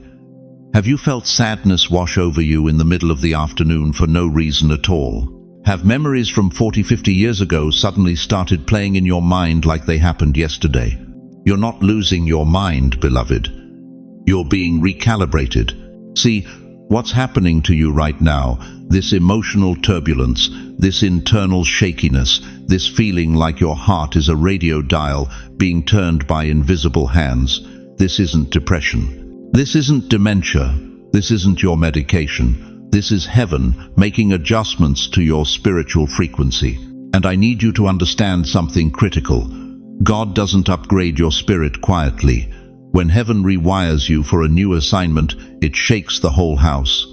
Speaker 1: Have you felt sadness wash over you in the middle of the afternoon for no reason at all? Have memories from 40, 50 years ago suddenly started playing in your mind like they happened yesterday? You're not losing your mind, beloved. You're being recalibrated. See, what's happening to you right now, this emotional turbulence, this internal shakiness, this feeling like your heart is a radio dial being turned by invisible hands, this isn't depression. This isn't dementia. This isn't your medication. This is heaven making adjustments to your spiritual frequency. And I need you to understand something critical. God doesn't upgrade your spirit quietly. When heaven rewires you for a new assignment, it shakes the whole house.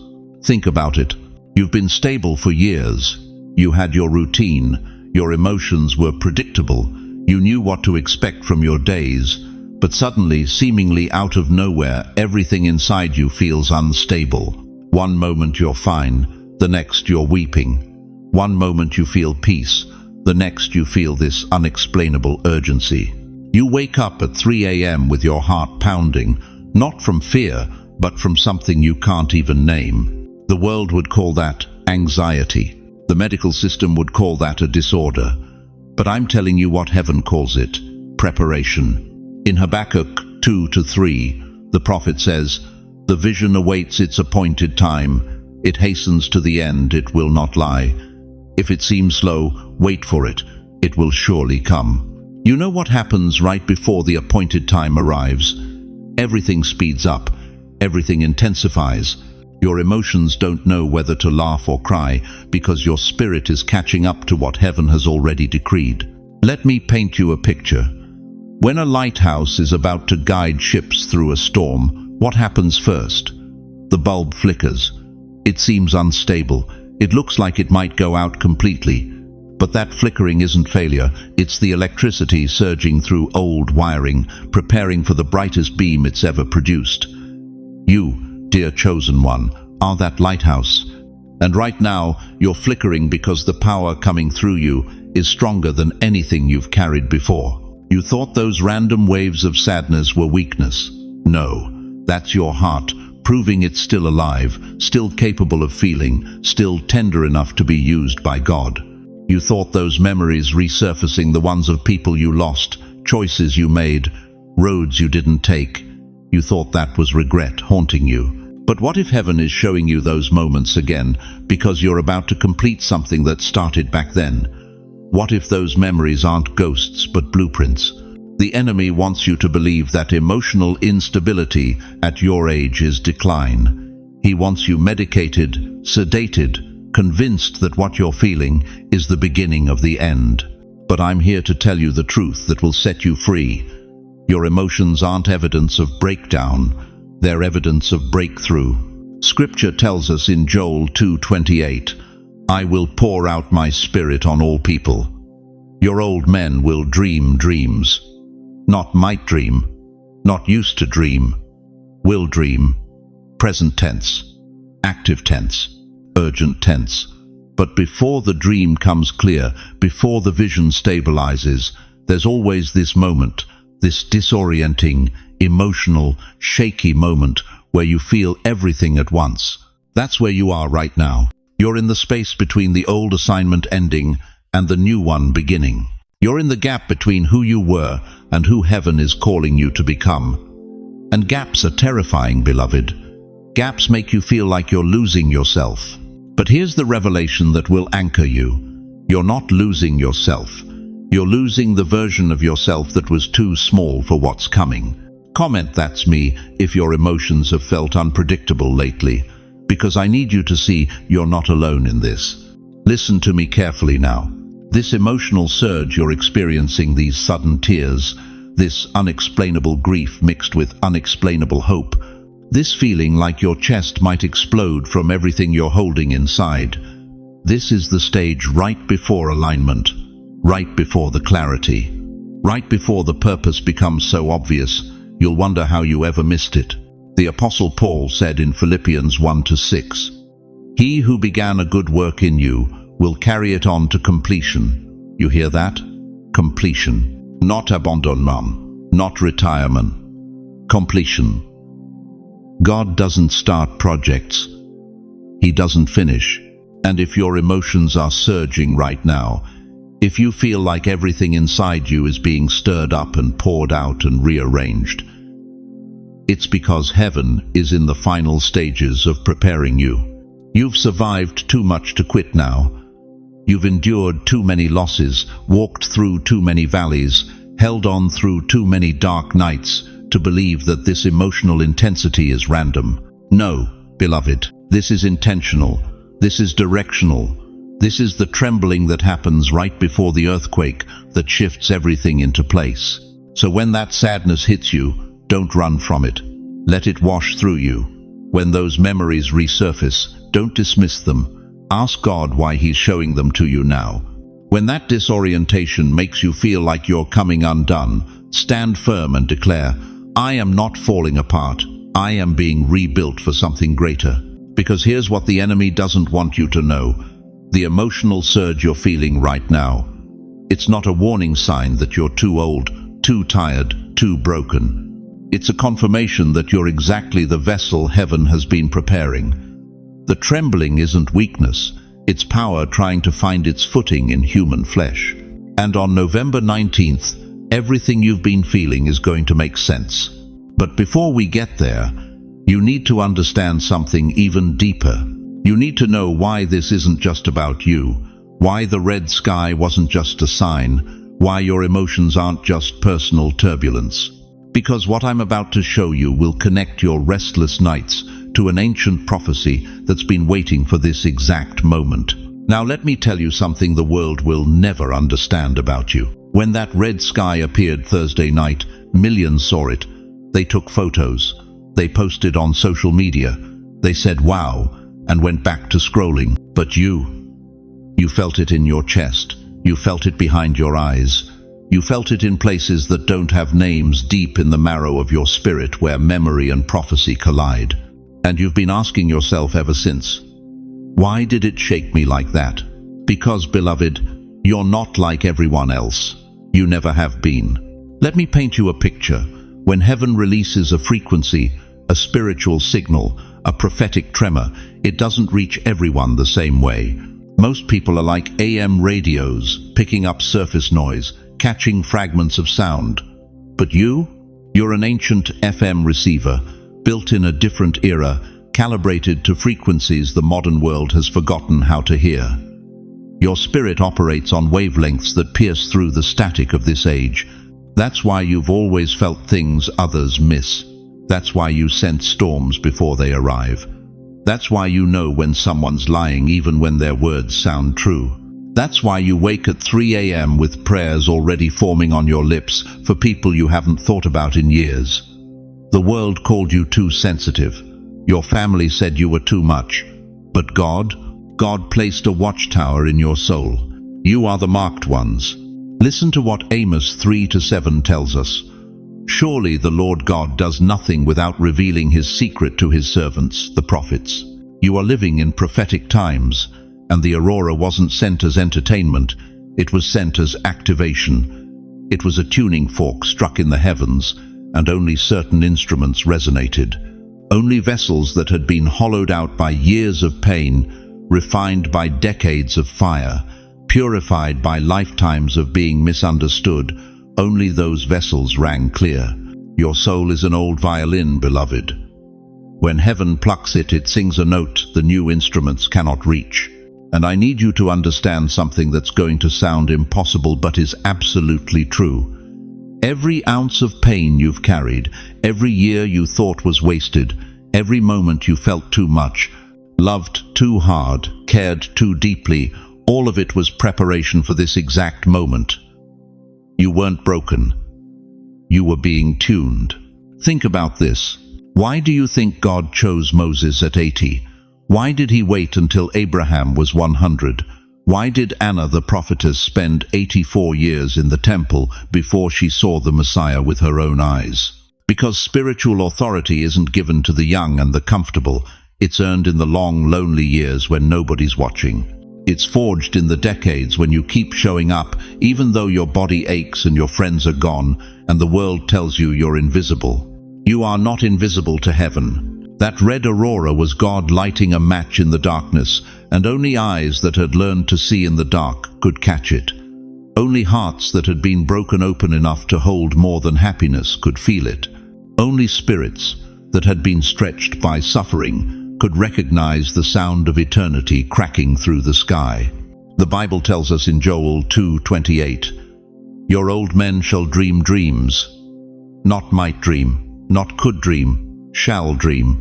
Speaker 1: Think about it. You've been stable for years. You had your routine. Your emotions were predictable. You knew what to expect from your days. But suddenly, seemingly out of nowhere, everything inside you feels unstable. One moment you're fine, the next you're weeping. One moment you feel peace, the next you feel this unexplainable urgency. You wake up at 3 a.m. with your heart pounding, not from fear, but from something you can't even name. The world would call that anxiety. The medical system would call that a disorder. But I'm telling you what heaven calls it: preparation. In Habakkuk 2-3, the prophet says, The vision awaits its appointed time. It hastens to the end, it will not lie. If it seems slow, wait for it. It will surely come. You know what happens right before the appointed time arrives? Everything speeds up. Everything intensifies. Your emotions don't know whether to laugh or cry because your spirit is catching up to what heaven has already decreed. Let me paint you a picture. When a lighthouse is about to guide ships through a storm, what happens first? The bulb flickers. It seems unstable. It looks like it might go out completely. But that flickering isn't failure. It's the electricity surging through old wiring, preparing for the brightest beam it's ever produced. You, dear chosen one, are that lighthouse. And right now, you're flickering because the power coming through you is stronger than anything you've carried before. You thought those random waves of sadness were weakness. No, that's your heart, proving it's still alive, still capable of feeling, still tender enough to be used by God. You thought those memories resurfacing, the ones of people you lost, choices you made, roads you didn't take. You thought that was regret haunting you. But what if heaven is showing you those moments again because you're about to complete something that started back then? What if those memories aren't ghosts but blueprints? The enemy wants you to believe that emotional instability at your age is decline. He wants you medicated, sedated, convinced that what you're feeling is the beginning of the end. But I'm here to tell you the truth that will set you free. Your emotions aren't evidence of breakdown. They're evidence of breakthrough. Scripture tells us in Joel 2:28, I will pour out my spirit on all people. Your old men will dream dreams. Not might dream, not used to dream, will dream. Present tense, active tense, urgent tense. But before the dream comes clear, before the vision stabilizes, there's always this moment, this disorienting, emotional, shaky moment where you feel everything at once. That's where you are right now. You're in the space between the old assignment ending and the new one beginning. You're in the gap between who you were and who heaven is calling you to become. And gaps are terrifying, beloved. Gaps make you feel like you're losing yourself. But here's the revelation that will anchor you. You're not losing yourself. You're losing the version of yourself that was too small for what's coming. Comment "That's me" if your emotions have felt unpredictable lately, because I need you to see you're not alone in this. Listen to me carefully now. This emotional surge you're experiencing, these sudden tears, this unexplainable grief mixed with unexplainable hope, this feeling like your chest might explode from everything you're holding inside. This is the stage right before alignment, right before the clarity, right before the purpose becomes so obvious you'll wonder how you ever missed it. The Apostle Paul said in Philippians 1-6, He who began a good work in you will carry it on to completion. You hear that? Completion. Not abandonment, not retirement. Completion. God doesn't start projects. He doesn't finish. And if your emotions are surging right now, if you feel like everything inside you is being stirred up and poured out and rearranged, it's because heaven is in the final stages of preparing you. You've survived too much to quit now. You've endured too many losses, walked through too many valleys, held on through too many dark nights to believe that this emotional intensity is random. No, beloved, this is intentional. This is directional. This is the trembling that happens right before the earthquake that shifts everything into place. So when that sadness hits you, don't run from it. Let it wash through you. When those memories resurface, don't dismiss them. Ask God why He's showing them to you now. When that disorientation makes you feel like you're coming undone, stand firm and declare, I am not falling apart. I am being rebuilt for something greater. Because here's what the enemy doesn't want you to know. The emotional surge you're feeling right now, it's not a warning sign that you're too old, too tired, too broken. It's a confirmation that you're exactly the vessel heaven has been preparing. The trembling isn't weakness, it's power trying to find its footing in human flesh. And on November 19th, everything you've been feeling is going to make sense. But before we get there, You need to understand something even deeper. You need to know why this isn't just about you, why the red sky wasn't just a sign, why your emotions aren't just personal turbulence. Because what I'm about to show you will connect your restless nights to an ancient prophecy that's been waiting for this exact moment. Now let me tell you something the world will never understand about you. When that red sky appeared Thursday night, millions saw it. They took photos. They posted on social media. They said, "Wow," and went back to scrolling. But you felt it in your chest. You felt it behind your eyes. You felt it in places that don't have names, deep in the marrow of your spirit where memory and prophecy collide. And you've been asking yourself ever since, why did it shake me like that? Because, beloved, you're not like everyone else. You never have been. Let me paint you a picture. When heaven releases a frequency, a spiritual signal, a prophetic tremor, it doesn't reach everyone the same way. Most people are like AM radios, picking up surface noise, catching fragments of sound. But you're an ancient FM receiver, built in a different era, calibrated to frequencies the modern world has forgotten how to hear. Your spirit operates on wavelengths that pierce through the static of this age. That's why you've always felt things others miss. That's why you sense storms before they arrive. That's why you know when someone's lying even when their words sound true. That's why you wake at 3 a.m. with prayers already forming on your lips for people you haven't thought about in years. The world called you too sensitive. Your family said you were too much. But God placed a watchtower in your soul. You are the marked ones. Listen to what Amos 3:7 tells us. Surely the Lord God does nothing without revealing his secret to his servants, the prophets. You are living in prophetic times, and the aurora wasn't sent as entertainment, it was sent as activation. It was a tuning fork struck in the heavens, and only certain instruments resonated. Only vessels that had been hollowed out by years of pain, refined by decades of fire, purified by lifetimes of being misunderstood, only those vessels rang clear. Your soul is an old violin, beloved. When heaven plucks it, it sings a note the new instruments cannot reach. And I need you to understand something that's going to sound impossible but is absolutely true. Every ounce of pain you've carried, every year you thought was wasted, every moment you felt too much, loved too hard, cared too deeply, all of it was preparation for this exact moment. You weren't broken. You were being tuned. Think about this. Why do you think God chose Moses at 80? Why did he wait until Abraham was 100? Why did Anna the prophetess spend 84 years in the temple before she saw the Messiah with her own eyes? Because spiritual authority isn't given to the young and the comfortable. It's earned in the long, lonely years when nobody's watching. It's forged in the decades when you keep showing up, even though your body aches and your friends are gone, and the world tells you you're invisible. You are not invisible to heaven. That red aurora was God lighting a match in the darkness, and only eyes that had learned to see in the dark could catch it. Only hearts that had been broken open enough to hold more than happiness could feel it. Only spirits that had been stretched by suffering could recognize the sound of eternity cracking through the sky. The Bible tells us in Joel 2:28, "Your old men shall dream dreams, not might dream, not could dream, shall dream."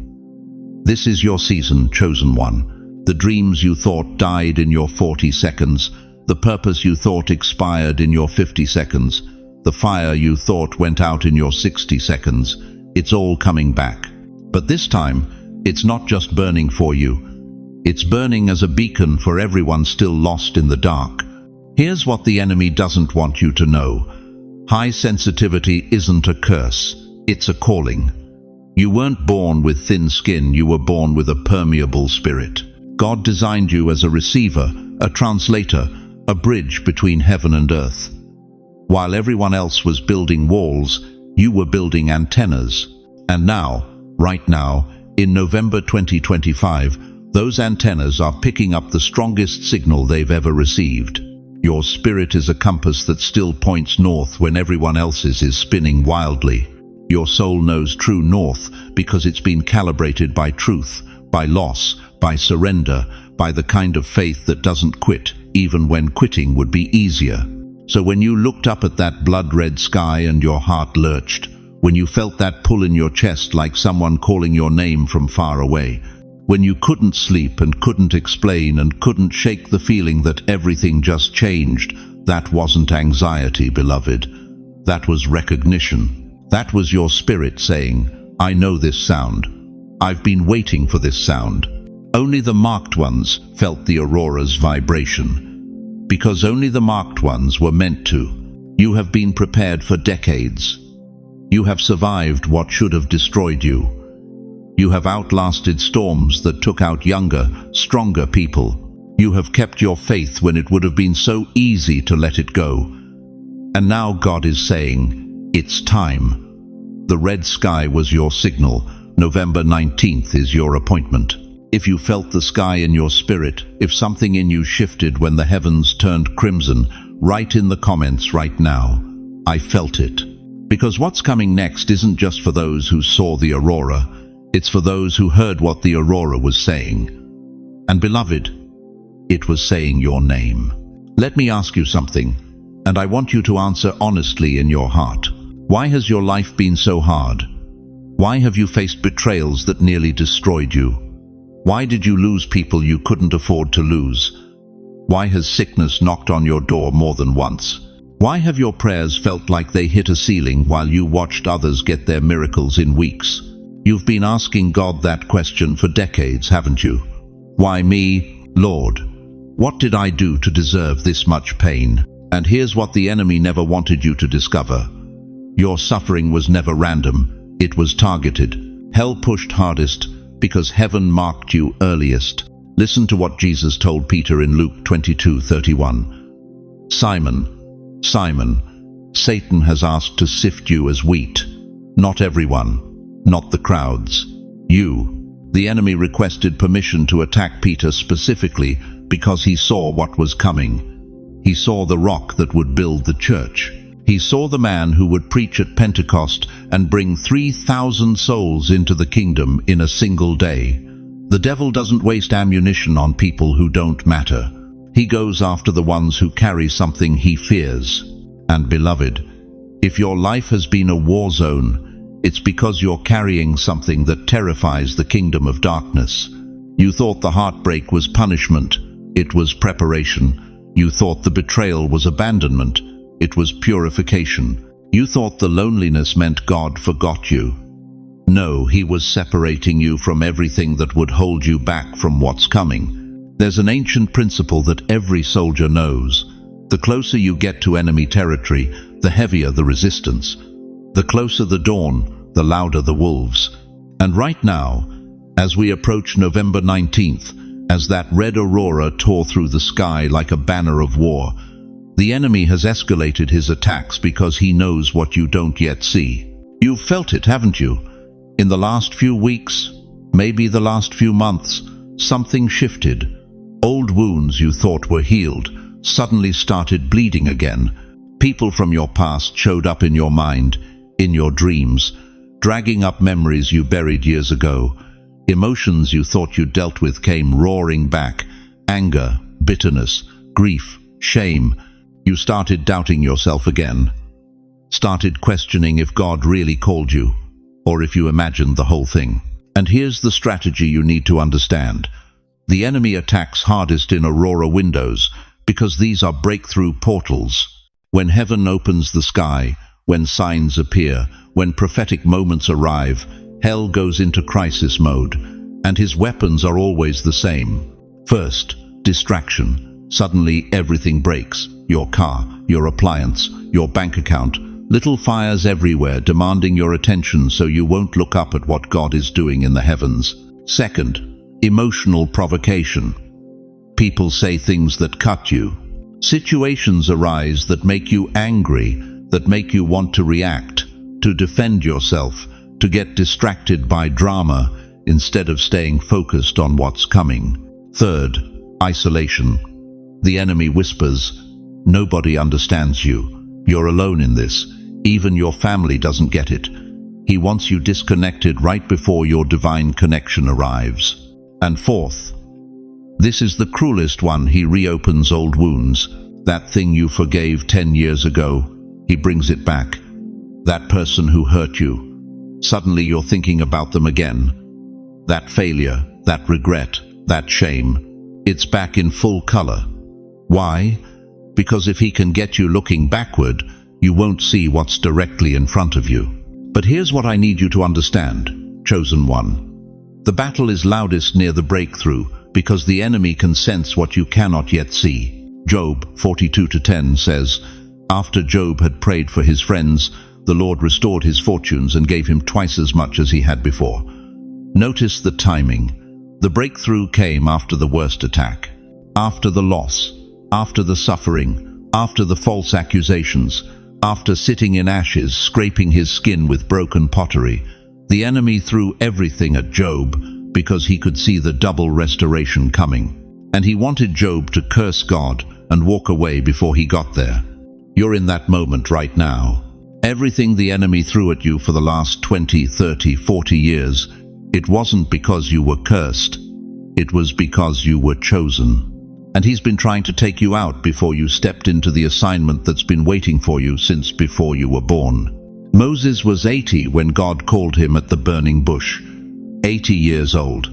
Speaker 1: This is your season, chosen one. The dreams you thought died in your 40 seconds, the purpose you thought expired in your 50 seconds, the fire you thought went out in your 60 seconds, it's all coming back. But this time, it's not just burning for you. It's burning as a beacon for everyone still lost in the dark. Here's what the enemy doesn't want you to know. High sensitivity isn't a curse, it's a calling. You weren't born with thin skin, you were born with a permeable spirit. God designed you as a receiver, a translator, a bridge between heaven and earth. While everyone else was building walls, you were building antennas. And now, right now, in November 2025, those antennas are picking up the strongest signal they've ever received. Your spirit is a compass that still points north when everyone else's is spinning wildly. Your soul knows true north because it's been calibrated by truth, by loss, by surrender, by the kind of faith that doesn't quit, even when quitting would be easier. So when you looked up at that blood-red sky and your heart lurched, when you felt that pull in your chest like someone calling your name from far away, when you couldn't sleep and couldn't explain and couldn't shake the feeling that everything just changed, that wasn't anxiety, beloved. That was recognition. That was your spirit saying, I know this sound. I've been waiting for this sound. Only the marked ones felt the aurora's vibration. Because only the marked ones were meant to. You have been prepared for decades. You have survived what should have destroyed you. You have outlasted storms that took out younger, stronger people. You have kept your faith when it would have been so easy to let it go. And now God is saying, it's time. The red sky was your signal. November 19th is your appointment. If you felt the sky in your spirit, if something in you shifted when the heavens turned crimson, write in the comments right now, I felt it. Because what's coming next isn't just for those who saw the aurora, it's for those who heard what the aurora was saying. And beloved, it was saying your name. Let me ask you something, and I want you to answer honestly in your heart. Why has your life been so hard? Why have you faced betrayals that nearly destroyed you? Why did you lose people you couldn't afford to lose? Why has sickness knocked on your door more than once? Why have your prayers felt like they hit a ceiling while you watched others get their miracles in weeks? You've been asking God that question for decades, haven't you? Why me, Lord? What did I do to deserve this much pain? And here's what the enemy never wanted you to discover. Your suffering was never random. It was targeted. Hell pushed hardest because heaven marked you earliest. Listen to what Jesus told Peter in Luke 22:31. Simon, Simon, Satan has asked to sift you as wheat. Not everyone, not the crowds. You. The enemy requested permission to attack Peter specifically because he saw what was coming. He saw the rock that would build the church. He saw the man who would preach at Pentecost and bring 3,000 souls into the kingdom in a single day. The devil doesn't waste ammunition on people who don't matter. He goes after the ones who carry something he fears. And beloved, if your life has been a war zone, it's because you're carrying something that terrifies the kingdom of darkness. You thought the heartbreak was punishment. It was preparation. You thought the betrayal was abandonment. It was purification. You thought the loneliness meant God forgot you. No, he was separating you from everything that would hold you back from what's coming. There's an ancient principle that every soldier knows. The closer you get to enemy territory, the heavier the resistance. The closer the dawn, the louder the wolves. And right now, as we approach November 19th, as that red aurora tore through the sky like a banner of war, the enemy has escalated his attacks because he knows what you don't yet see. You've felt it, haven't you? In the last few weeks, maybe the last few months, something shifted. Old wounds you thought were healed suddenly started bleeding again. People from your past showed up in your mind, in your dreams, dragging up memories you buried years ago. Emotions you thought you dealt with came roaring back. Anger, bitterness, grief, shame. You started doubting yourself again. Started questioning if God really called you, or if you imagined the whole thing. And here's the strategy you need to understand. The enemy attacks hardest in aurora windows because these are breakthrough portals. When heaven opens the sky, when signs appear, when prophetic moments arrive, hell goes into crisis mode, and his weapons are always the same. First, distraction. Suddenly everything breaks. Your car, your appliance, your bank account. Little fires everywhere demanding your attention so you won't look up at what God is doing in the heavens. Second, emotional provocation. People say things that cut you. Situations arise that make you angry, that make you want to react, to defend yourself, to get distracted by drama instead of staying focused on what's coming. Third, isolation. The enemy whispers, "Nobody understands you. You're alone in this. Even your family doesn't get it. He wants you disconnected right before your divine connection arrives. And fourth, this is the cruelest one. He reopens old wounds. That thing you forgave 10 years ago, he brings it back. That person who hurt you, suddenly you're thinking about them again. That failure, that regret, that shame, it's back in full color. Why? Because if he can get you looking backward, you won't see what's directly in front of you. But here's what I need you to understand, chosen one. The battle is loudest near the breakthrough, because the enemy can sense what you cannot yet see. Job 42:10 says, "After Job had prayed for his friends, the Lord restored his fortunes and gave him twice as much as he had before." Notice the timing. The breakthrough came after the worst attack, after the loss, after the suffering, after the false accusations, after sitting in ashes, scraping his skin with broken pottery. The enemy threw everything at Job because he could see the double restoration coming. And he wanted Job to curse God and walk away before he got there. You're in that moment right now. Everything the enemy threw at you for the last 20, 30, 40 years, it wasn't because you were cursed. It was because you were chosen. And he's been trying to take you out before you stepped into the assignment that's been waiting for you since before you were born. Moses was 80 when God called him at the burning bush. 80 years old.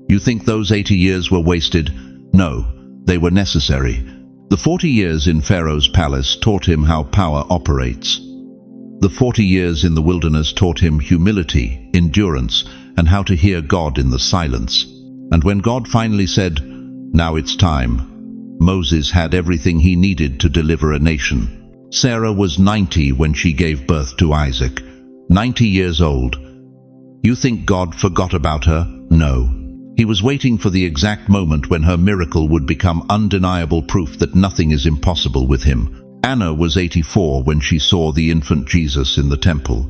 Speaker 1: You think those 80 years were wasted? No, they were necessary. The 40 years in Pharaoh's palace taught him how power operates. The 40 years in the wilderness taught him humility, endurance, and how to hear God in the silence. And when God finally said, "Now it's time," Moses had everything he needed to deliver a nation. Sarah was 90 when she gave birth to Isaac. 90 years old. You think God forgot about her? No. He was waiting for the exact moment when her miracle would become undeniable proof that nothing is impossible with him. Anna was 84 when she saw the infant Jesus in the temple.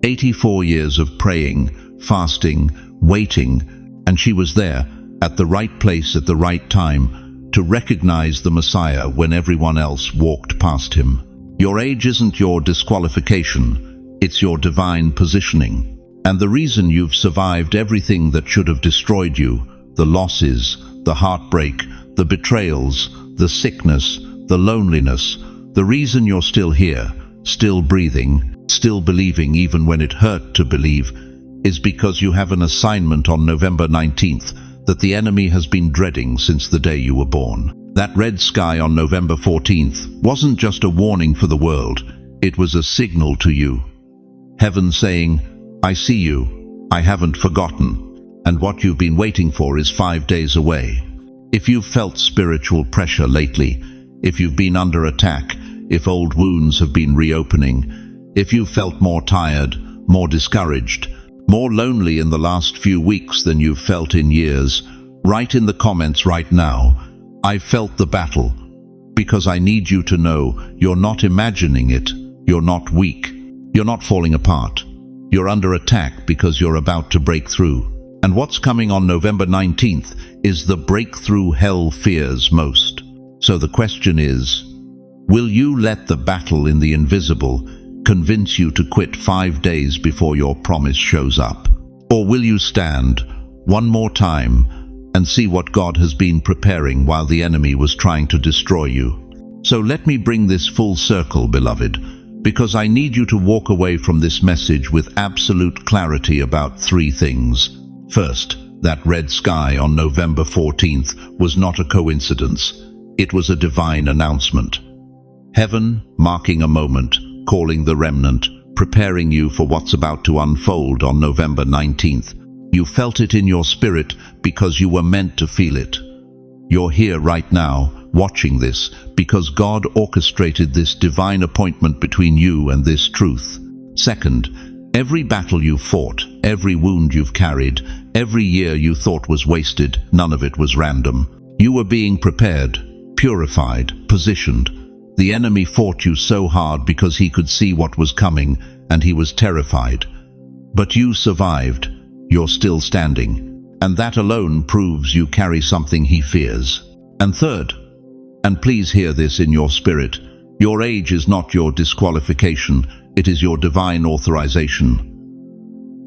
Speaker 1: 84 years of praying, fasting, waiting, and she was there, at the right place at the right time, to recognize the Messiah when everyone else walked past him. Your age isn't your disqualification, it's your divine positioning. And the reason you've survived everything that should have destroyed you, the losses, the heartbreak, the betrayals, the sickness, the loneliness, the reason you're still here, still breathing, still believing even when it hurt to believe, is because you have an assignment on November 19th that the enemy has been dreading since the day you were born. That red sky on November 14th wasn't just a warning for the world, it was a signal to you. Heaven saying, "I see you, I haven't forgotten, and what you've been waiting for is 5 days away." If you've felt spiritual pressure lately, if you've been under attack, if old wounds have been reopening, if you've felt more tired, more discouraged, more lonely in the last few weeks than you've felt in years, write in the comments right now, "I felt the battle," because I need you to know you're not imagining it, you're not weak, you're not falling apart. You're under attack because you're about to break through. And what's coming on November 19th is the breakthrough hell fears most. So the question is, will you let the battle in the invisible convince you to quit 5 days before your promise shows up? Or will you stand one more time and see what God has been preparing while the enemy was trying to destroy you? So let me bring this full circle, beloved, because I need you to walk away from this message with absolute clarity about 3 things. First, that red sky on November 14th was not a coincidence. It was a divine announcement. Heaven marking a moment, calling the remnant, preparing you for what's about to unfold on November 19th. You felt it in your spirit because you were meant to feel it. You're here right now, watching this, because God orchestrated this divine appointment between you and this truth. Second, every battle you fought, every wound you've carried, every year you thought was wasted, none of it was random. You were being prepared, purified, positioned. The enemy fought you so hard because he could see what was coming, and he was terrified. But you survived. You're still standing. And that alone proves you carry something he fears. And third, and please hear this in your spirit, your age is not your disqualification, it is your divine authorization.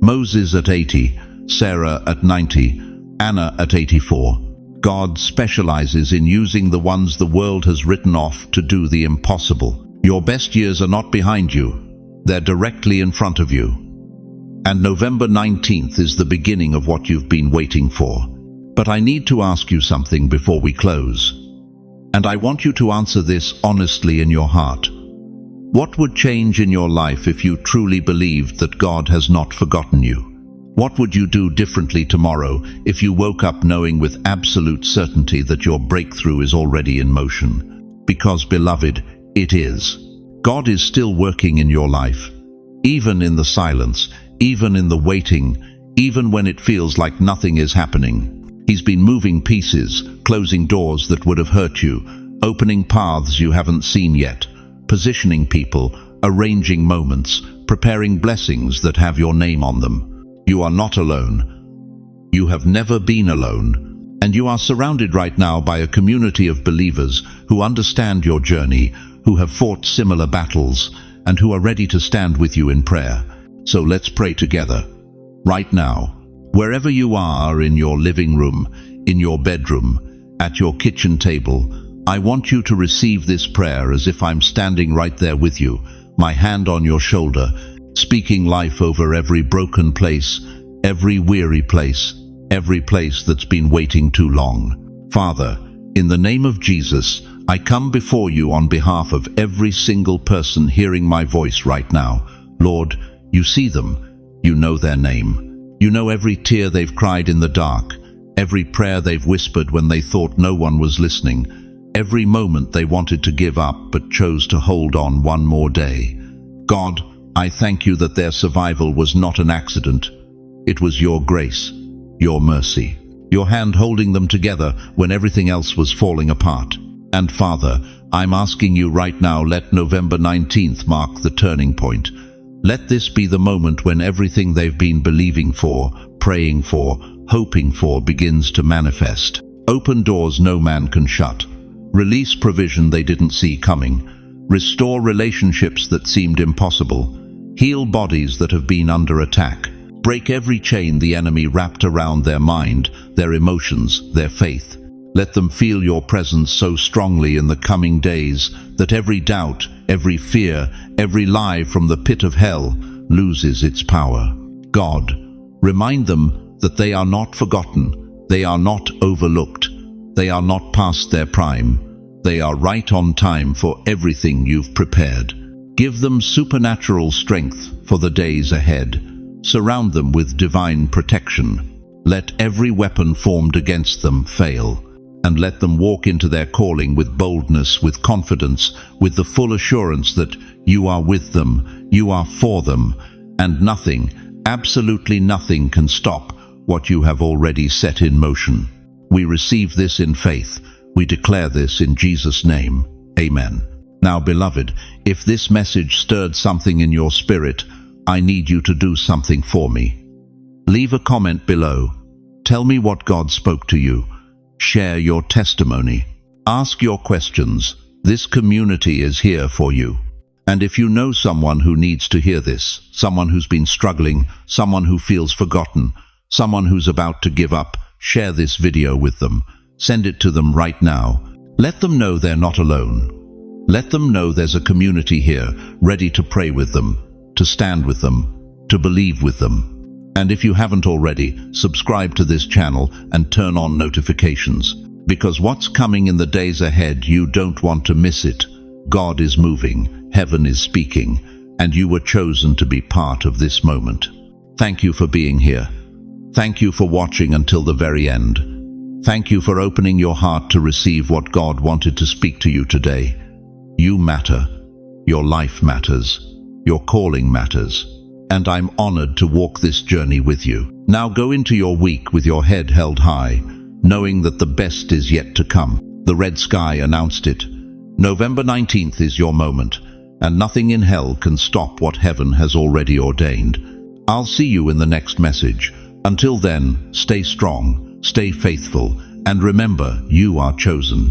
Speaker 1: Moses at 80, Sarah at 90, Anna at 84. God specializes in using the ones the world has written off to do the impossible. Your best years are not behind you. They're directly in front of you. And November 19th is the beginning of what you've been waiting for. But I need to ask you something before we close. And I want you to answer this honestly in your heart. What would change in your life if you truly believed that God has not forgotten you? What would you do differently tomorrow if you woke up knowing with absolute certainty that your breakthrough is already in motion? Because, beloved, it is. God is still working in your life. Even in the silence, even in the waiting, even when it feels like nothing is happening. He's been moving pieces, closing doors that would have hurt you, opening paths you haven't seen yet, positioning people, arranging moments, preparing blessings that have your name on them. You are not alone. You have never been alone. And you are surrounded right now by a community of believers who understand your journey, who have fought similar battles, and who are ready to stand with you in prayer. So let's pray together. Right now, wherever you are, in your living room, in your bedroom, at your kitchen table, I want you to receive this prayer as if I'm standing right there with you, my hand on your shoulder, speaking life over every broken place, every weary place, every place that's been waiting too long. Father, in the name of Jesus, I come before you on behalf of every single person hearing my voice right now. Lord, you see them. You know their name. You know every tear they've cried in the dark, every prayer they've whispered when they thought no one was listening, every moment they wanted to give up but chose to hold on one more day. God, I thank you that their survival was not an accident. It was your grace, your mercy, your hand holding them together when everything else was falling apart. And Father, I'm asking you right now, let November 19th mark the turning point. Let this be the moment when everything they've been believing for, praying for, hoping for begins to manifest. Open doors no man can shut. Release provision they didn't see coming. Restore relationships that seemed impossible. Heal bodies that have been under attack. Break every chain the enemy wrapped around their mind, their emotions, their faith. Let them feel your presence so strongly in the coming days that every doubt, every fear, every lie from the pit of hell loses its power. God, remind them that they are not forgotten, they are not overlooked, they are not past their prime, they are right on time for everything you've prepared. Give them supernatural strength for the days ahead. Surround them with divine protection. Let every weapon formed against them fail, and let them walk into their calling with boldness, with confidence, with the full assurance that you are with them, you are for them, and nothing, absolutely nothing can stop what you have already set in motion. We receive this in faith. We declare this in Jesus' name. Amen. Now, beloved, if this message stirred something in your spirit, I need you to do something for me. Leave a comment below. Tell me what God spoke to you. Share your testimony. Ask your questions. This community is here for you. And if you know someone who needs to hear this, someone who's been struggling, someone who feels forgotten, someone who's about to give up, share this video with them. Send it to them right now. Let them know they're not alone. Let them know there's a community here ready to pray with them, to stand with them, to believe with them. And if you haven't already, subscribe to this channel and turn on notifications, because what's coming in the days ahead, you don't want to miss it. God is moving, heaven is speaking, and you were chosen to be part of this moment. Thank you for being here. Thank you for watching until the very end. Thank you for opening your heart to receive what God wanted to speak to you today. You matter. Your life matters. Your calling matters. And I'm honored to walk this journey with you. Now go into your week with your head held high, knowing that the best is yet to come. The red sky announced it. November 19th is your moment, and nothing in hell can stop what heaven has already ordained. I'll see you in the next message. Until then, stay strong, stay faithful, and remember, you are chosen.